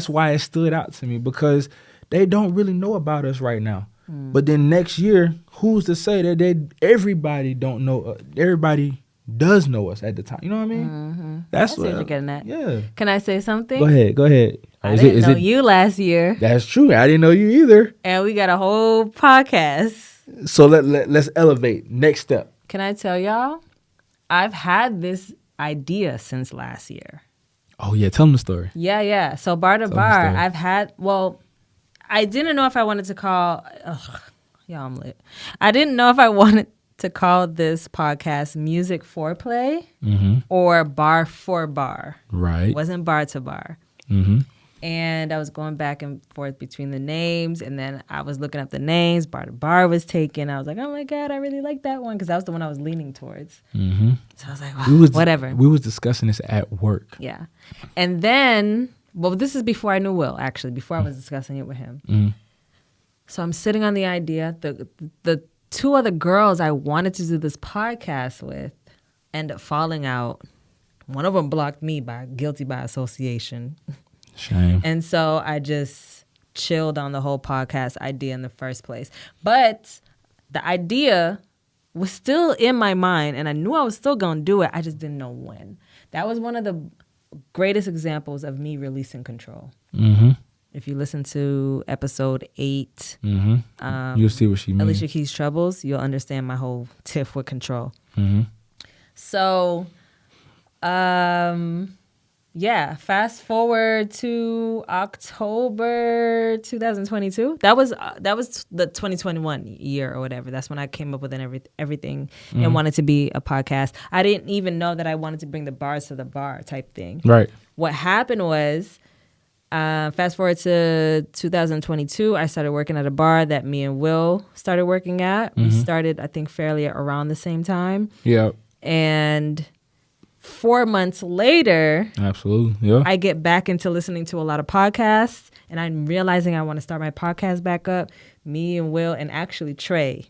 why it stood out to me, because they don't really know about us right now. But then next year, who's to say that everybody don't know? Everybody does know us at the time. You know what I mean? That's what you're getting at. Yeah. Can I say something? Go ahead. I didn't know you last year. That's true. I didn't know you either. And we got a whole podcast. So let's elevate. Next step. Can I tell y'all? I've had this idea since last year. Oh yeah, tell them the story. Yeah. So Bar2Bar, I've had. Well, I didn't know if I wanted to call. Yeah, I'm lit. I didn't know if I wanted to call this podcast Music Foreplay or Bar2Bar. Right. It wasn't Bar2Bar. And I was going back and forth between the names, and then I was looking up the names. Bar2Bar was taken. I was like, oh my God, I really like that one, because that was the one I was leaning towards. So I was like, wow, whatever. We was discussing this at work. Yeah. And then, well, this is before I knew Will, actually, before I was discussing it with him. So I'm sitting on the idea. The two other girls I wanted to do this podcast with end up falling out. One of them blocked me guilty by association. Shame. And so I just chilled on the whole podcast idea in the first place. But the idea was still in my mind, and I knew I was still going to do it. I just didn't know when. That was one of the greatest examples of me releasing control. If you listen to episode 8, you'll see what she means. Alicia Keys' Troubles, you'll understand my whole tiff with control. So, yeah, fast forward to October 2022. That was the 2021 year or whatever. That's when I came up with everything and wanted to be a podcast. I didn't even know that I wanted to bring the bars to the bar type thing. Right. What happened was, Fast forward to 2022, I started working at a bar that me and Will started working at. We started, I think, fairly around the same time. Yeah. And 4 months later, Absolutely. Yeah. I get back into listening to a lot of podcasts, and I'm realizing I want to start my podcast back up. Me and Will, and actually Trey,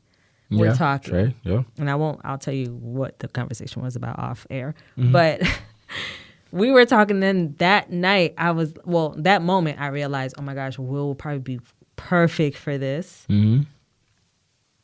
we're talking. Trey, yeah. And I'll tell you what the conversation was about off air. But we were talking then that night. That moment I realized, oh my gosh, Will probably be perfect for this. Mm-hmm.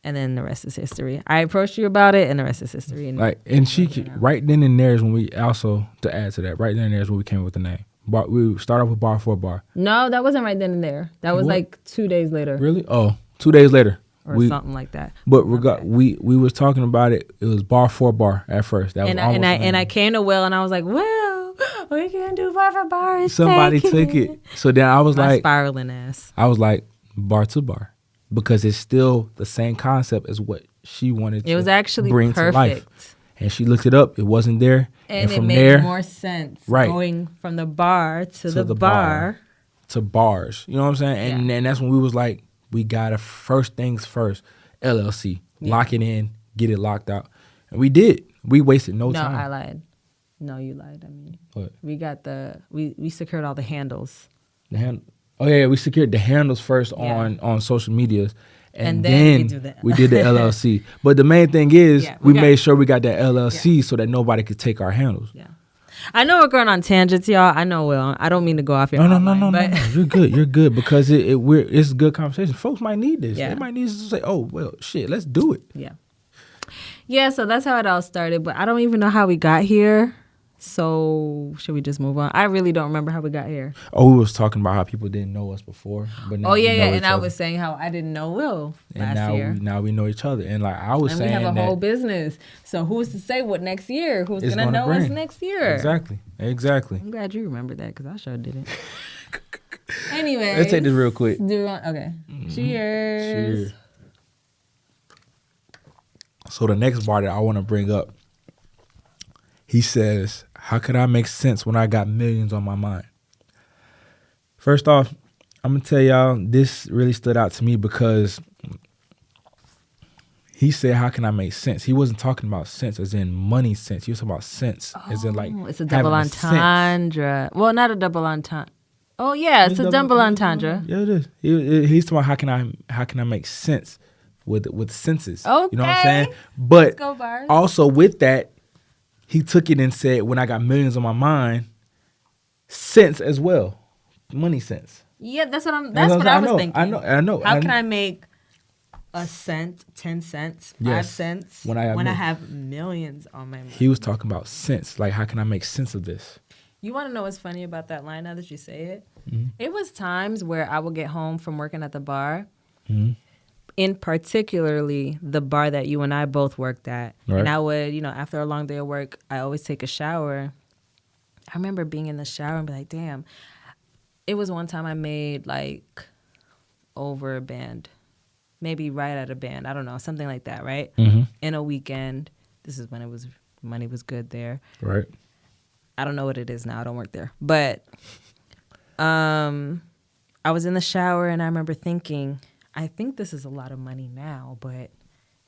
And then the rest is history. I approached you about it, and the rest is history. And she right then and there is when we also, to add to that, right then and there is when we came up with the name. We started off with Bar2Bar. No, that wasn't right then and there. That was like 2 days later. Really? Oh, 2 days later. Or something like that. But we was talking about it. It was Bar2Bar at first. That was I came to Will and I was like, Will, we can do Bar2Bar. Somebody took it. So then I was like, spiraling ass. I was like, Bar2Bar, because it's still the same concept as what she wanted. It was actually bring perfect. To life. And she looked it up. It wasn't there. And from it made there, more sense. Right. Going from the bar to the bar. To bars. You know what I'm saying? And that's when we was like, we gotta first things first, LLC. Lock it in, get it locked out. And we did. We wasted no time. No, I lied. No, you lied. I mean, what? We got we secured all the handles. Oh yeah, we secured the handles first on social medias. And then we did the LLC. But the main thing is we made sure we got that LLC so that nobody could take our handles. Yeah. I know we're going on tangents, y'all. I know, Will. I don't mean to go off your No. You're good. You're good because it's a good conversation. Folks might need this. Yeah. They might need to say, oh, well, shit, let's do it. Yeah. Yeah, so that's how it all started. But I don't even know how we got here. So should we just move on? I really don't remember how we got here. Oh, we was talking about how people didn't know us before. But now And I was saying how I didn't know Will last year. Now we know each other. And like I was saying, we have a whole business. So who's to say what next year? Who's going to know us next year? Exactly. I'm glad you remembered that because I sure didn't. Anyway. Let's take this real quick. Okay. Cheers. So the next bar that I want to bring up, he says, how could I make sense when I got millions on my mind? First off, I'm going to tell y'all, this really stood out to me because he said, how can I make sense? He wasn't talking about sense as in money sense. He was talking about sense as in like it's a double entendre. Well, not a double entendre. Oh, yeah, it's a double entendre. Yeah, it is. He's talking about how can I make sense with senses. Okay. You know what I'm saying? But let's go, Bars. Also with that, he took it and said, when I got millions on my mind, sense as well. Money sense. Yeah, that's what I was thinking. I know. How can I make a cent, 10 cents, 5 cents when I have millions on my mind? He was talking about sense. Like, how can I make sense of this? You want to know what's funny about that line now that you say it? Mm-hmm. It was times where I would get home from working at the bar. Mm-hmm. In particularly the bar that you and I both worked at. Right. And I would, after a long day of work, I always take a shower. I remember being in the shower and be like, damn. It was one time I made like over a band, maybe right at a band. I don't know, something like that, right? Mm-hmm. In a weekend. This is when money was good there. Right. I don't know what it is now. I don't work there. But I was in the shower and I remember thinking, I think this is a lot of money now, but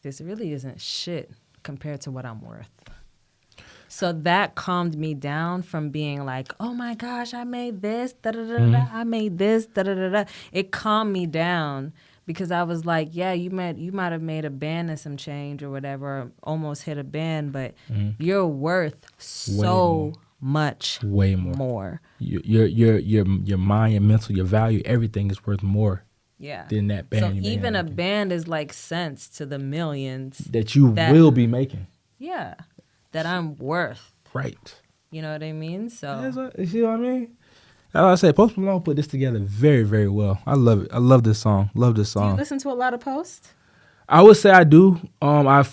this really isn't shit compared to what I'm worth. So that calmed me down from being like, oh my gosh, I made this, da-da-da-da, I made this, da-da-da-da. It calmed me down because I was like, yeah, you might have made a band and some change or whatever, or almost hit a band, but you're worth so much way more. Your mind, your mental, your value, everything is worth more. Yeah. Than that band. So even a band is like cents to the millions that you will be making. Yeah. That I'm worth. Right. You know what I mean? So you see what I mean? Like I say, Post Malone put this together very, very well. I love it. I love this song. Do you listen to a lot of Post? I would say I do. I've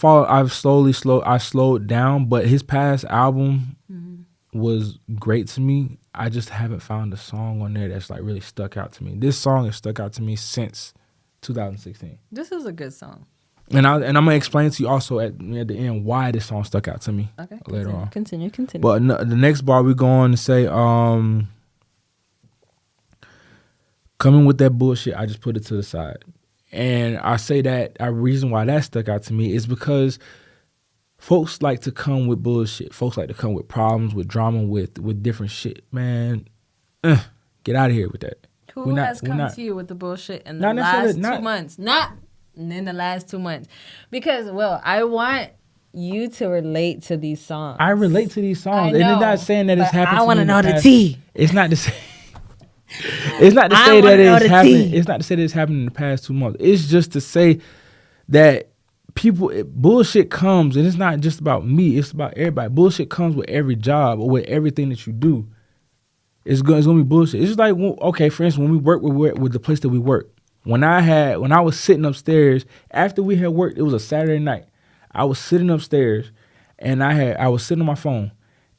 slowed down, but his past album was great to me. I just haven't found a song on there that's like really stuck out to me. This song has stuck out to me since 2016. This is a good song. And I'm gonna explain to you also at the end why this song stuck out to me. Okay. Later on. Continue. But the next bar we're going to say coming with that bullshit, I just put it to the side. And I say that a reason why that stuck out to me is because folks like to come with bullshit. Folks like to come with problems, with drama, with different shit. Man, get out of here with that. Who has come to you with the bullshit in the last 2 months? Not in the last 2 months. Because, well, I want you to relate to these songs. I relate to these songs. I know, and it's not saying that it's happened to me. I want to know the past. tea. It's not to say... It's not to say that it's happened. It's not to say that it's happened in the past 2 months. It's just to say that bullshit comes, and it's not just about me. It's about everybody. Bullshit comes with every job or with everything that you do. It's gonna be bullshit. It's just like, okay, for instance, when we work with the place that we work. When I was sitting upstairs after we had worked, it was a Saturday night. I was sitting upstairs, and I was sitting on my phone,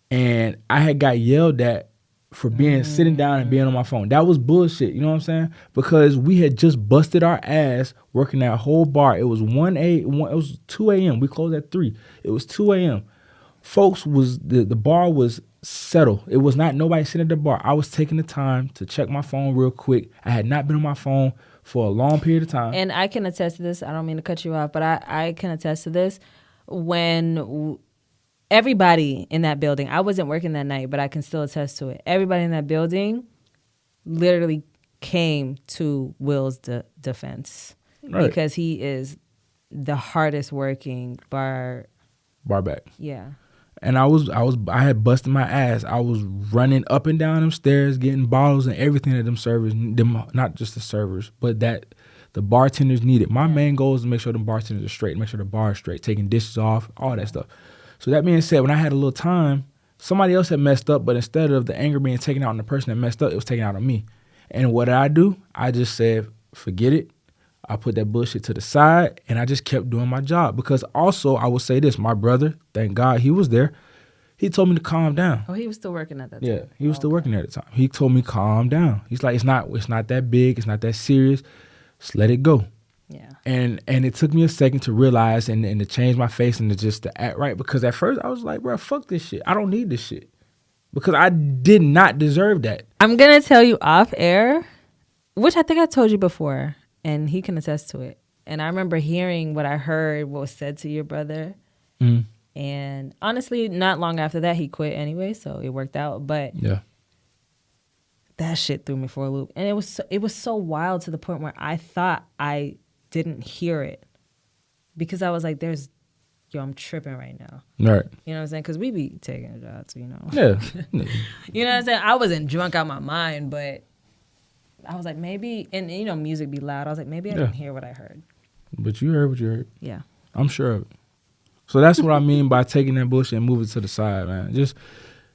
and I had got yelled at for sitting down and being on my phone. That was bullshit, you know what I'm saying? Because we had just busted our ass working that whole bar. It was 2 a.m. We closed at 3. It was 2 a.m. Folks the bar was settled. It was not nobody sitting at the bar. I was taking the time to check my phone real quick. I had not been on my phone for a long period of time. And I can attest to this. I don't mean to cut you off, but I can attest to this. When everybody in that building, I wasn't working that night, but I can still attest to it. Everybody in that building literally came to Will's defense, right, because he is the hardest working bar back. Yeah. And I had busted my ass. I was running up and down them stairs, getting bottles and everything that them servers, not just the servers, but that the bartenders needed. My main goal is to make sure the bartenders are straight, make sure the bar is straight, taking dishes off, all that stuff. So that being said, when I had a little time, somebody else had messed up, but instead of the anger being taken out on the person that messed up, it was taken out on me. And what did I do? I just said, forget it. I put that bullshit to the side, and I just kept doing my job. Because also, I will say this, my brother, thank God he was there, he told me to calm down. Oh, he was still working at that time? Yeah, he was still working at the time. He told me calm down. He's like, it's not that big, it's not that serious, just let it go. Yeah. And it took me a second to realize and to change my face and to act right. Because at first I was like, bro, fuck this shit. I don't need this shit. Because I did not deserve that. I'm going to tell you off air, which I think I told you before, and he can attest to it. And I remember hearing what I heard, what was said to your brother. Mm. And honestly, not long after that, he quit anyway, so it worked out. But yeah, that shit threw me for a loop. And it was so wild to the point where I thought I didn't hear it, because I was like, I'm tripping right now. Right. You know what I'm saying? Because we be taking shots, you know. Yeah. You know what I'm saying? I wasn't drunk out my mind, but I was like, maybe, and you know, music be loud. I was like, maybe I didn't hear what I heard. But you heard what you heard. Yeah. I'm sure of it. So that's what I mean by taking that bullshit and move it to the side, man. Just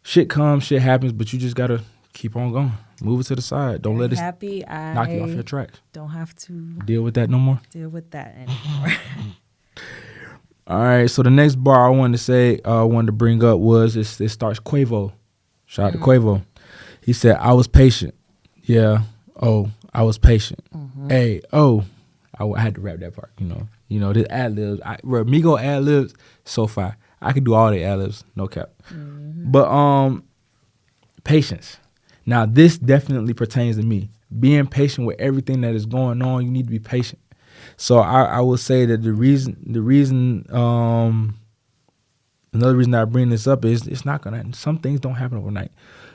shit comes, shit happens, but you just got to keep on going. Move it to the side. Don't let it knock you off your tracks. Don't have to deal with that no more. Deal with that anymore. All right. So the next bar I wanted to bring up was it starts Quavo. Shout out to Quavo. He said, "I was patient." Yeah. Oh, I was patient. Mm-hmm. Hey. Oh, I had to rap that part. You know this ad libs. Migo ad libs so far. I could do all the ad libs. No cap. Mm-hmm. But patience. Now, this definitely pertains to me. Being patient with everything that is going on, you need to be patient. So I will say that another reason that I bring this up is some things don't happen overnight.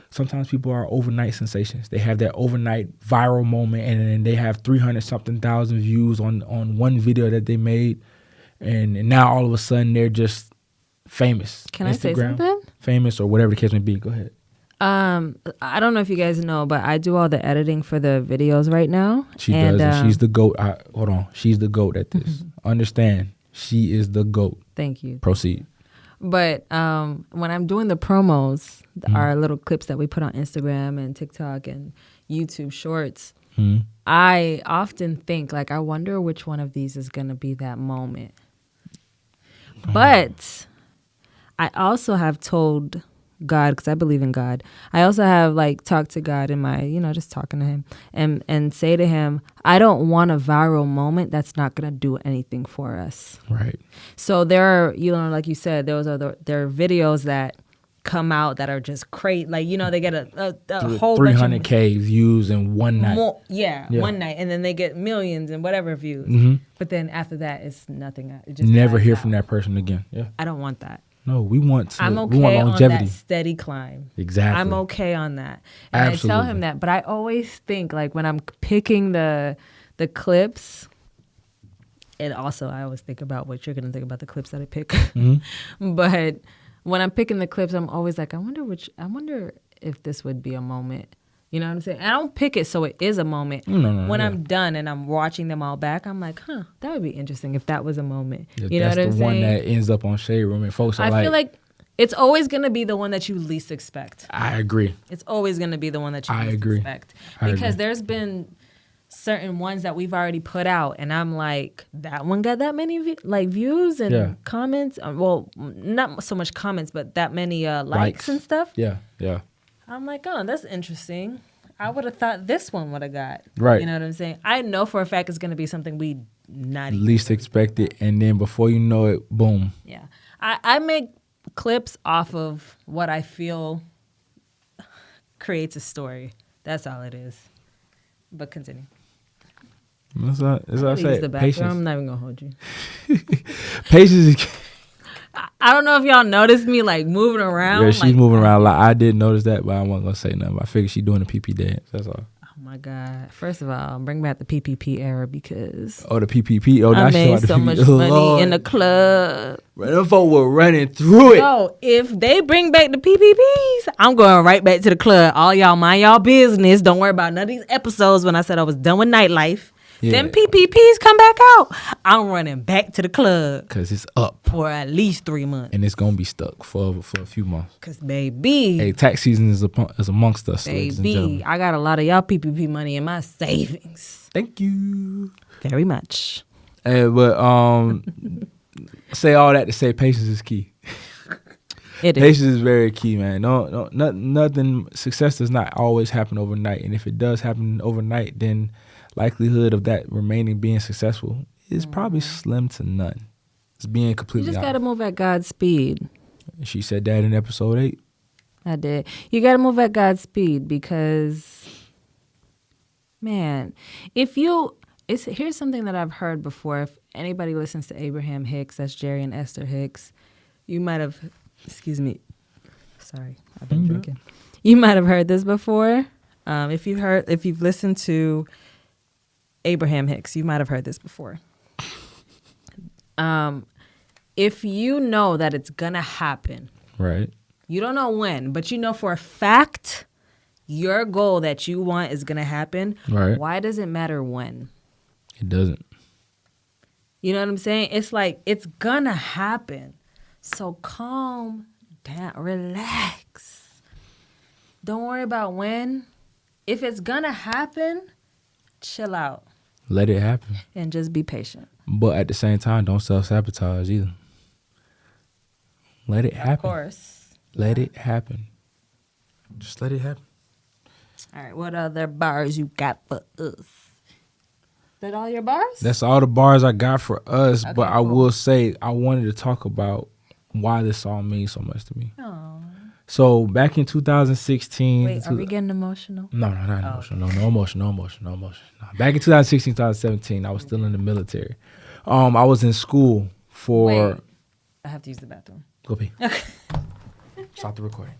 Sometimes people are overnight sensations. They have that overnight viral moment, and then they have 300-something thousand views on one video that they made, and now all of a sudden they're just famous. Can Instagram, I say something? Famous or whatever the case may be. Go ahead. I don't know if you guys know, but I do all the editing for the videos right now. She does, and she's the GOAT. Hold on. She's the GOAT at this. Understand. She is the GOAT. Thank you. Proceed. But when I'm doing the promos, our little clips that we put on Instagram and TikTok and YouTube Shorts, I often think, like, I wonder which one of these is going to be that moment. But I also have told God, because I believe in God, I also have talked to God in my, just talking to him and say to him, I don't want a viral moment that's not going to do anything for us. Right. So there are, like you said, there are videos that come out that are just crazy. Like, they get a whole 300K views in one night. One night. And then they get millions and whatever views. But then after that, it's nothing. It just never hear out. from that person again. Yeah. I don't want that. No, we want I'm okay longevity. on that steady climb. Exactly. I'm okay on that. And Absolutely. I tell him that. But I always think, like, when I'm picking the clips, and also I always think about what you're going to think about the clips that I pick. But when I'm picking the clips, I'm always like, I wonder if this would be a moment. You know what I'm saying? I don't pick it so it is a moment. When I'm done and I'm watching them all back, I'm like, that would be interesting if that was a moment. Yeah, you know what I'm saying? That's the one that ends up on Shade Room, and folks are I feel like it's always going to be the one that you least expect. I agree. It's always going to be the one that you least expect. Because there's been certain ones that we've already put out, and I'm like, that one got that many views and comments. Well, not so much comments, but that many likes and stuff. Yeah. I'm like, oh, that's interesting. I would have thought this one would have got. Right. You know what I'm saying? I know for a fact it's going to be something we not least expected, and then before you know it, boom. Yeah. I make clips off of what I feel creates a story. That's all it is. But continue. That's what I say. Patience. I'm not even going to hold you. Patience is... I don't know if y'all noticed me like moving around. Yeah, she's moving around a lot. I did notice that, but I wasn't gonna say nothing. I figured she's doing the PP dance. That's all. Oh my God! First of all, bring back the PPP era because the PPP. Oh, I made so much money in the club. Them folk were running through it. So if they bring back the PPPs, I'm going right back to the club. All y'all mind y'all business. Don't worry about none of these episodes when I said I was done with nightlife. Yeah. Them PPPs come back out, I'm running back to the club. Because it's up. For at least 3 months. And it's going to be stuck for a few months. Because, baby. Hey, tax season is amongst us, ladies and gentlemen. I got a lot of y'all PPP money in my savings. Thank you. Very much. But say all that to say patience is key. Patience is very key, man. No, nothing. Success does not always happen overnight. And if it does happen overnight, then... likelihood of that remaining being successful is probably slim to none. It's being completely honest. You just got to move at God's speed. She said that in episode 8. I did. You got to move at God's speed because, man, here's something that I've heard before. If anybody listens to Abraham Hicks, that's Jerry and Esther Hicks, you might have, excuse me, sorry, I've been drinking. You might have heard this before. If you've listened to Abraham Hicks, you might have heard this before. If you know that it's gonna happen, right? You don't know when, but you know for a fact your goal that you want is gonna happen. Right? Why does it matter when? It doesn't. You know what I'm saying? It's like it's gonna happen. So calm down, relax. Don't worry about when. If it's gonna happen, chill out. Let it happen. And just be patient. But at the same time, don't self-sabotage either. Let it happen. Of course. Let it happen. Just let it happen. All right. What other bars you got for us? Is that all your bars? That's all the bars I got for us. Okay, but I will say I wanted to talk about why this song means so much to me. Oh. So back in 2016. Wait, are we getting emotional? No, not emotional. No emotion. No. Back in 2016, 2017, I was still in the military. I was in school for. Wait, I have to use the bathroom. Go pee. Okay. Stop the recording.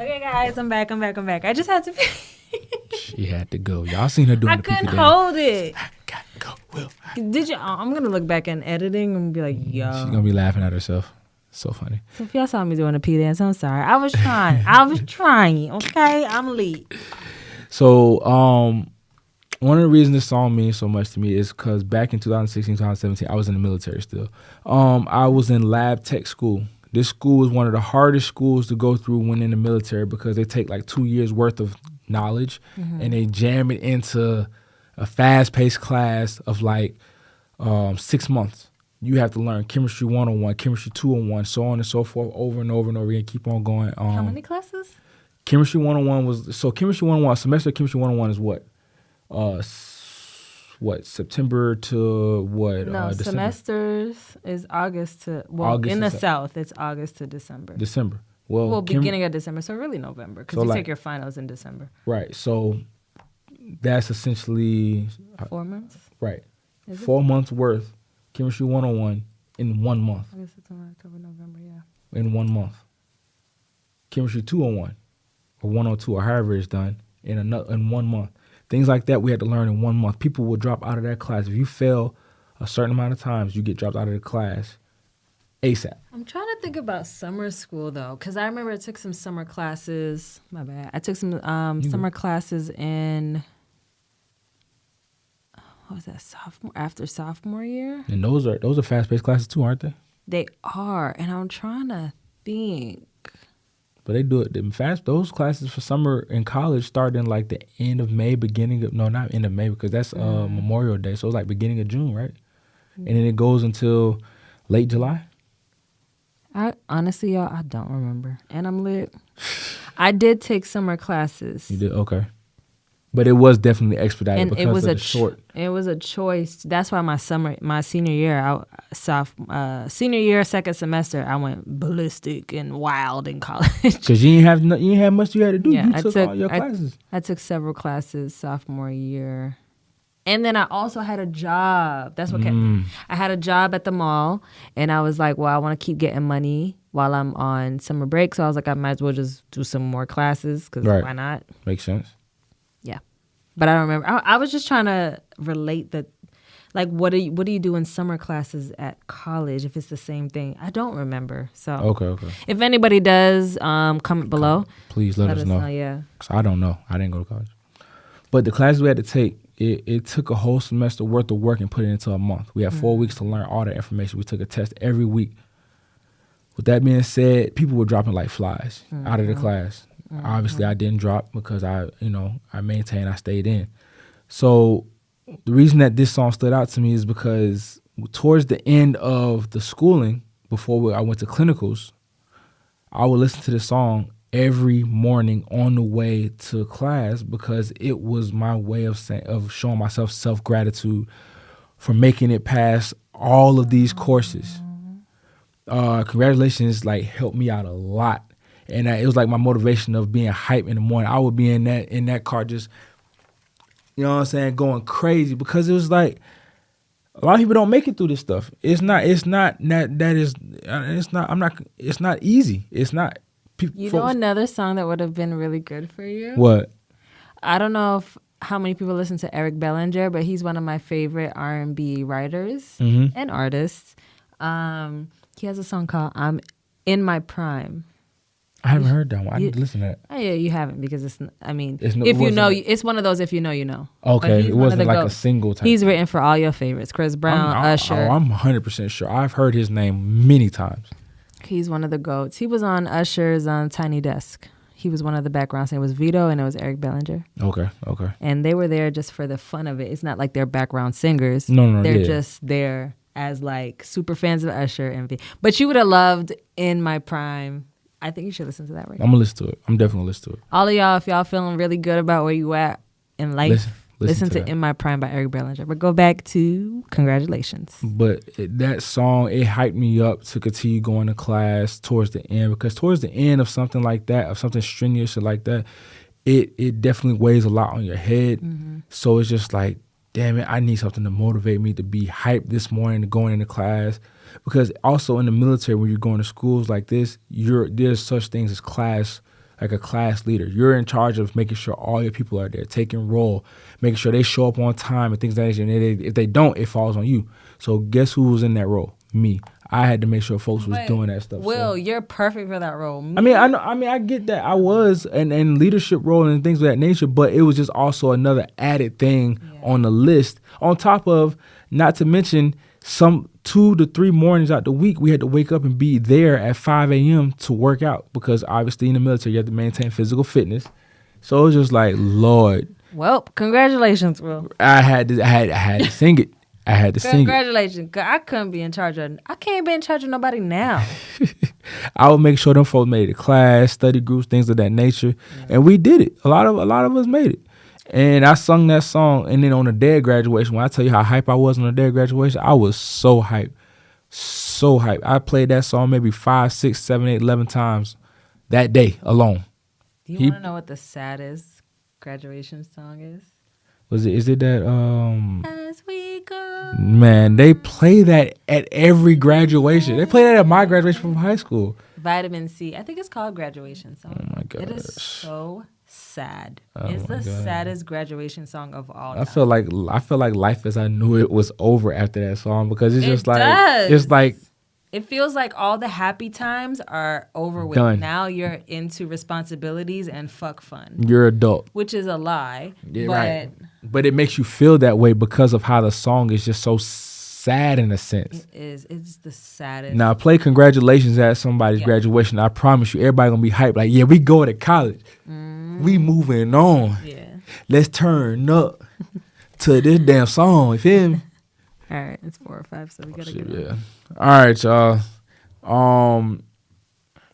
Okay, guys, I'm back. I just had to pee. She had to go. Y'all seen her doing the pee. I couldn't hold it. I got to go. Will. Did you? I'm gonna look back in editing and be like, yo. She's gonna be laughing at herself. So funny. So if y'all saw me doing a pee dance, I'm sorry. I was trying. Okay, I'm late. So one of the reasons this song means so much to me is because back in 2016, 2017, I was in the military still. I was in lab tech school. This school is one of the hardest schools to go through when in the military because they take like 2 years worth of knowledge and they jam it into a fast-paced class of like 6 months. You have to learn chemistry 101, chemistry 201, so on and so forth, over and over and over again. Keep on going. How many classes? Chemistry 101 was chemistry 101. Semester of chemistry 101 is what? September to what? No, December? semesters is August to August in the South. It's August to December. December. Well, beginning of December, so really November, because you take your finals in December. Right. So that's essentially 4 months. Right. 4 months worth chemistry 101 in 1 month. August, September, October, November. Yeah. In 1 month. Chemistry 201 or 102 or however it's done in 1 month. Things like that we had to learn in 1 month. People will drop out of that class. If you fail a certain amount of times, you get dropped out of the class ASAP. I'm trying to think about summer school, though, because I remember I took some summer classes. My bad. I took some summer classes in, what was that, sophomore year? And those are fast-paced classes too, aren't they? They are, and I'm trying to think. But they do it. Those classes for summer in college start in like the end of May, not end of May, because that's Memorial Day. So it's like beginning of June, right? And then it goes until late July. Honestly, y'all, I don't remember. And I'm lit. I did take summer classes. You did? Okay. But it was definitely expedited and because it was of the short. It was a choice. That's why my senior year, senior year, second semester, I went ballistic and wild in college. Because you didn't have much you had to do. Yeah, you took all your classes. I took several classes sophomore year. And then I also had a job. That's what kept me. I had a job at the mall, and I was like, well, I want to keep getting money while I'm on summer break. So I was like, I might as well just do some more classes, because why not? Makes sense. Yeah. But I don't remember. I was just trying to relate that, like, what do you do in summer classes at college if it's the same thing? I don't remember. So Okay. If anybody does, comment below. Please let us know. Yeah. Because I don't know. I didn't go to college. But the classes we had to take, it took a whole semester worth of work and put it into a month. We had 4 weeks to learn all that information. We took a test every week. With that being said, people were dropping like flies out of the class. Obviously, I didn't drop because I maintained, I stayed in. So the reason that this song stood out to me is because towards the end of the schooling, before I went to clinicals, I would listen to this song every morning on the way to class because it was my way of showing myself self-gratitude for making it past all of these courses. Congratulations, like, helped me out a lot. And it was like my motivation of being hype in the morning. I would be in that car just, you know what I'm saying, going crazy because it was like a lot of people don't make it through this stuff. It's not easy. It's not. Know another song that would have been really good for you? What? I don't know how many people listen to Eric Bellinger, but he's one of my favorite R&B writers and artists. He has a song called "I'm in My Prime." I haven't heard that one. I need to listen to that. Oh, yeah, you haven't because it's one of those if you know, you know. Okay, it wasn't like a single type. He's written for all your favorites, Chris Brown, Usher. I'm 100% sure. I've heard his name many times. He's one of the GOATs. He was on Usher's Tiny Desk. He was one of the background singers. It was Vito and it was Eric Bellinger. Okay. And they were there just for the fun of it. It's not like they're background singers. No. They're just there as like super fans of Usher and V. But you would have loved In My Prime. I think you should listen to that right now. I'm going to listen to it. I'm definitely going to listen to it. All of y'all, if y'all feeling really good about where you at in life, listen to In My Prime by Eric Bellinger. But go back to Congratulations. But that song, it hyped me up to continue going to class towards the end, because towards the end of something like that, of something strenuous or like that, it definitely weighs a lot on your head. So it's just like, damn it, I need something to motivate me to be hyped this morning to going into class. Because also in the military, when you're going to schools like this, there's such things as class, like a class leader. You're in charge of making sure all your people are there, taking roll, making sure they show up on time and things like that. And if they don't, it falls on you. So guess who was in that role? Me. I had to make sure folks was doing that stuff. Will, you're perfect for that role. I get that. I was in leadership role and things of that nature, but it was just also another added thing on the list. On top of, not to mention, some 2 to 3 mornings out the week, we had to wake up and be there at 5 a.m. to work out, because obviously in the military you have to maintain physical fitness. So it was just like, Lord. Well, congratulations, Will. I had to sing it. I had to sing it. Congratulations. I can't be in charge of nobody now. I would make sure them folks made it, class, study groups, things of that nature. And we did it. A lot of us made it. And I sung that song, and then on the day of graduation, when I tell you how hype I was on the day of graduation, I was so hyped. So hyped. I played that song maybe 5, 6, 7, 8, 11 times that day alone. Do you want to know what the saddest graduation song is? Is it that As we go. man, they play that at every graduation. They play that at my graduation from high school. Vitamin C. I think it's called Graduation Song. Oh my gosh. It is so sad. Oh It's my the God. saddest graduation song of all time. I feel like life as I knew it was over after that song because it's just does. it's like It feels like all the happy times are over with. Done. Now you're into responsibilities and fuck fun, you're adult. which is a lie. Yeah, but right. But it makes you feel that way because of how the song is just so sad in a sense. it is. It's the saddest. Now play congratulations at somebody's Yeah. graduation. I promise you, everybody gonna be hyped. Like, yeah, we go to college. We moving on. Yeah. Let's turn up to this damn song. You feel me? All right. It's 4 or 5, so we gotta get Yeah. All right, y'all.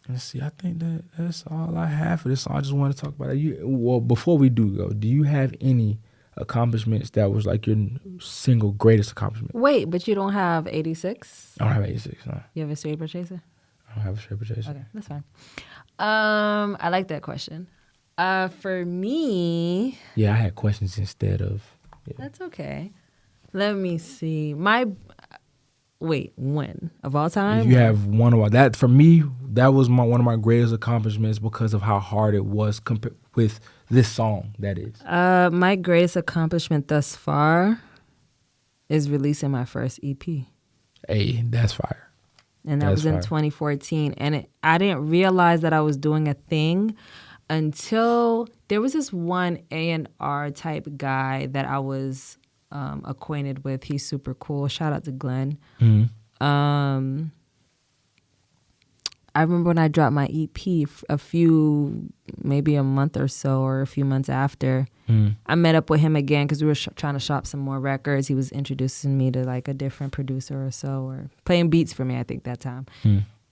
Let's see. I think that's all I have for this song. I just want to talk about it. Well, before we do go, do you have any accomplishments that was like your single greatest accomplishment? Wait, but you don't have 86? I don't have 86. No, You have a straight chaser? I don't have a straight chaser. Okay, that's fine. I like that question. For me, Yeah, I had questions instead of. Yeah. that's okay. Let me see. When of all time? If you have one of that for me, that was one of my greatest accomplishments because of how hard it was with this song. That is. My greatest accomplishment thus far is releasing my first EP. Hey, that's fire. And that That's was in fire. 2014. And I didn't realize that I was doing a thing until there was this one A&R type guy that I was acquainted with. He's super cool. Shout out to Glenn. Mm-hmm. I remember when I dropped my EP maybe a month or so or a few months after, I met up with him again because we were trying to shop some more records. He was introducing me to like a different producer or so, or playing beats for me, I think, that time.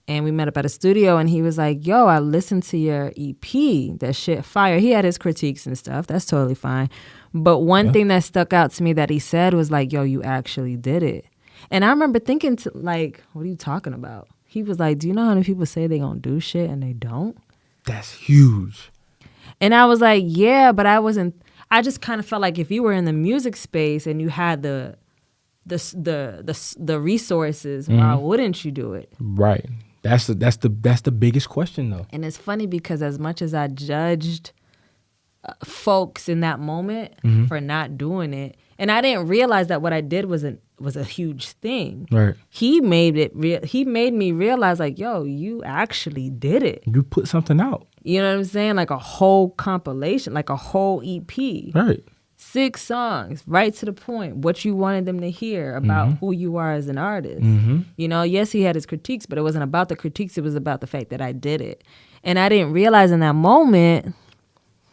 And we met up at a studio and he was like, yo, I listened to your EP. That shit fire. He had his critiques and stuff. That's totally fine. But one thing that stuck out to me that he said was like, yo, you actually did it. And I remember thinking like, what are you talking about? He was like, do you know how many people say they gonna do shit and they don't? That's huge. And I was like, yeah, but I just kind of felt like if you were in the music space and you had the resources, why wouldn't you do it? Right. That's the biggest question though. And it's funny because as much as I judged folks in that moment for not doing it, and I didn't realize that what I did was a huge thing. Right. He made me realize like, yo, you actually did it. You put something out. You know what I'm saying? Like a whole compilation, like a whole EP. Right. 6 songs, right to the point, what you wanted them to hear about who you are as an artist. You know, yes, he had his critiques, but it wasn't about the critiques. It was about the fact that I did it. And I didn't realize in that moment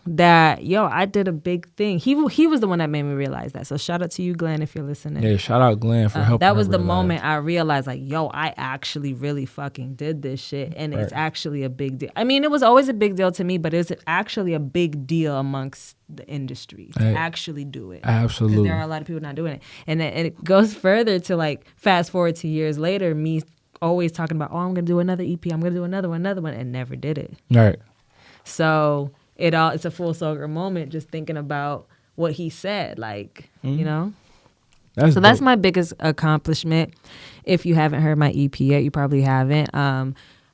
that, yo, I did a big thing. He was the one that made me realize that. So shout out to you, Glenn, if you're listening. Yeah, shout out Glenn for helping. That was the realize. moment I realized, like, yo, I actually really fucking did this shit. And it's actually a big deal. I mean, it was always a big deal to me, but it's actually a big deal amongst the industry to actually do it. Absolutely. Because there are a lot of people not doing it. And it goes further to, like, fast forward to years later, me always talking about, oh, I'm going to do another EP. I'm going to do another one, and never did it. Right. So it's a full circle moment just thinking about what he said, like, you know? That's my biggest accomplishment. If you haven't heard my EP yet, you probably haven't.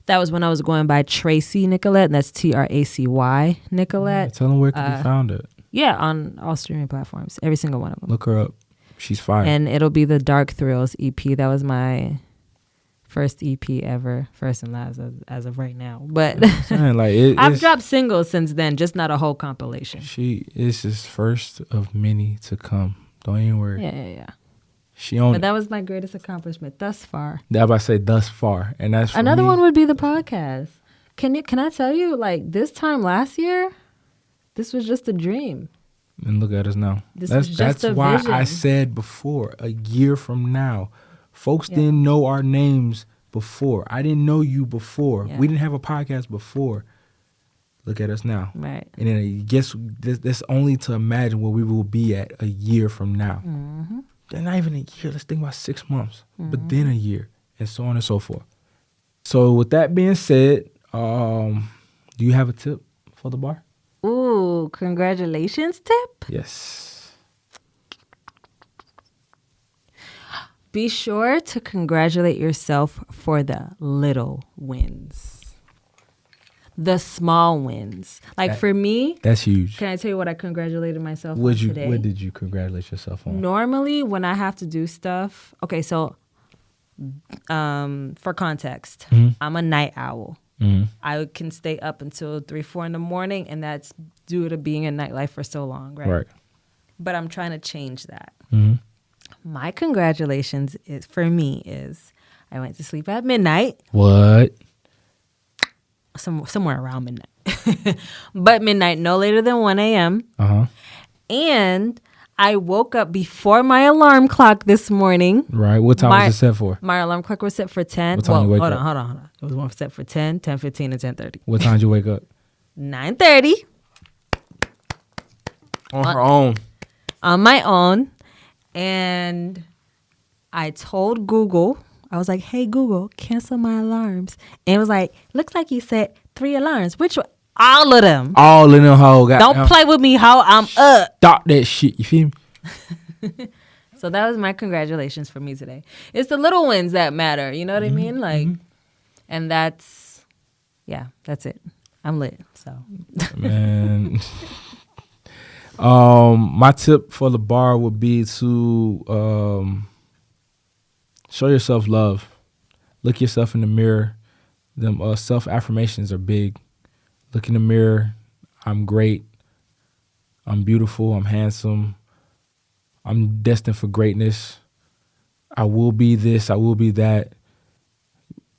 That was when I was going by Tracy Nicolette, and that's Tracy Nicolette. Tell them where can be found it. Yeah, on all streaming platforms, every single one of them. Look her up. She's fire. And it'll be the Dark Thrills EP. That was my first EP ever, first and last as of right now. But I've dropped singles since then, just not a whole compilation. It's just first of many to come. Don't even worry. Yeah. But that was my greatest accomplishment thus far. That I say thus far, and that's for another me. one would be the podcast. Can I tell you, like, this time last year, this was just a dream. And look at us now. That's why vision. I said before, a year from now, folks didn't know our names before. I didn't know you before. Yeah. We didn't have a podcast before. Look at us now. Right. And then I guess that's only to imagine where we will be at a year from now. Then not even a year. Let's think about 6 months. But then a year. And so on and so forth. So with that being said, do Do you have a tip for the bar? Ooh, congratulations tip? Yes. Be sure to congratulate yourself for the little wins. The small wins. Like for me, that's huge. Can I tell you what I congratulated myself on today? What did you congratulate yourself on? Normally, when I have to do stuff, okay, so for context, I'm a night owl. I can stay up until 3, 4 in the morning, and that's due to being in nightlife for so long, right? Right. But I'm trying to change that. My congratulations is I went to sleep at midnight. What? Somewhere around midnight. But midnight, no later than 1 a.m. And I woke up before my alarm clock this morning. Right. What time was it set for? My alarm clock was set for 10. What time you wake up? Hold on. It was one set for 10, 10:15, and 10:30. What time did you wake up? 9:30. On her own. On my own. And I told Google, I was like, hey, Google, cancel my alarms. And it was like, looks like you set 3 alarms. Which one? All of them. All in them hoe. Don't play with me, hoe. I'm up. Stop that shit. You feel me? So that was my congratulations for me today. It's the little wins that matter. You know what I mean? Like, and that's it. I'm lit. So, man. My tip for the bar would be to show yourself love. Look yourself in the mirror. Them self-affirmations are big. Look in the mirror. I'm great. I'm beautiful. I'm handsome. I'm destined for greatness. I will be this. I will be that.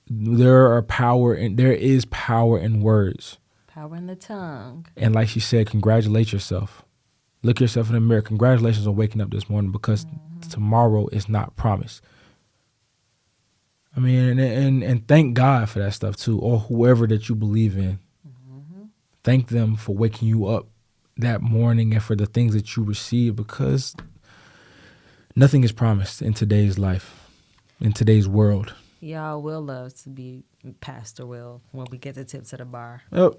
There is power in words. Power in the tongue. And like she said, congratulate yourself. Look yourself in the mirror. Congratulations on waking up this morning, because tomorrow is not promised. I mean, and thank God for that stuff too, or whoever that you believe in. Thank them for waking you up that morning and for the things that you receive, because nothing is promised in today's life, in today's world. Y'all will love to be Pastor Will when we get the tip to the bar. Yep.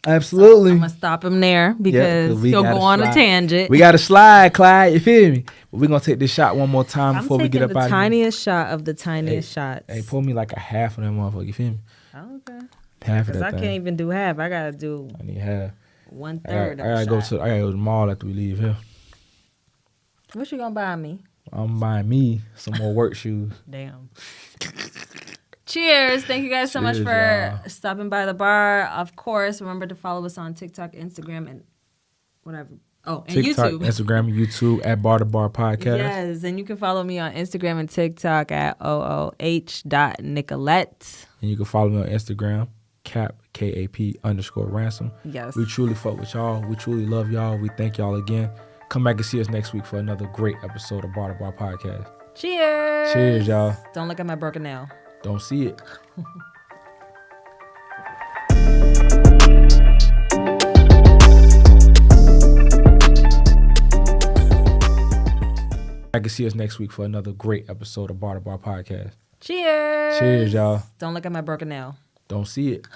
Absolutely. So I'm going to stop him there because he'll go on a tangent. We got to slide, Clyde. You feel me? But we're going to take this shot one more time before we get up out of here. I'm taking the tiniest shot of the tiniest shots. Hey, pull me like a half of that motherfucker. You feel me? Okay. Half of that thing. Because I can't even do half. I got to do I need half. 1/3 I gotta go to the mall after we leave here. What you going to buy me? I'm buying me some more work shoes. Damn. Cheers. Thank you guys so much for stopping by the bar. Of course, remember to follow us on TikTok, Instagram, and whatever. Oh, and TikTok, YouTube. Instagram, and YouTube at Bar2Bar Podcast. Yes, and you can follow me on Instagram and TikTok at ooh.nicolette. And you can follow me on Instagram, KAP_ransom. Yes. We truly fuck with y'all. We truly love y'all. We thank y'all again. Come back and see us next week for another great episode of Bar2Bar Podcast. Cheers. Cheers, y'all. Don't look at my broken nail. Don't see it. I can see us next week for another great episode of Bar2Bar Podcast. Cheers. Cheers, y'all. Don't look at my broken nail. Don't see it.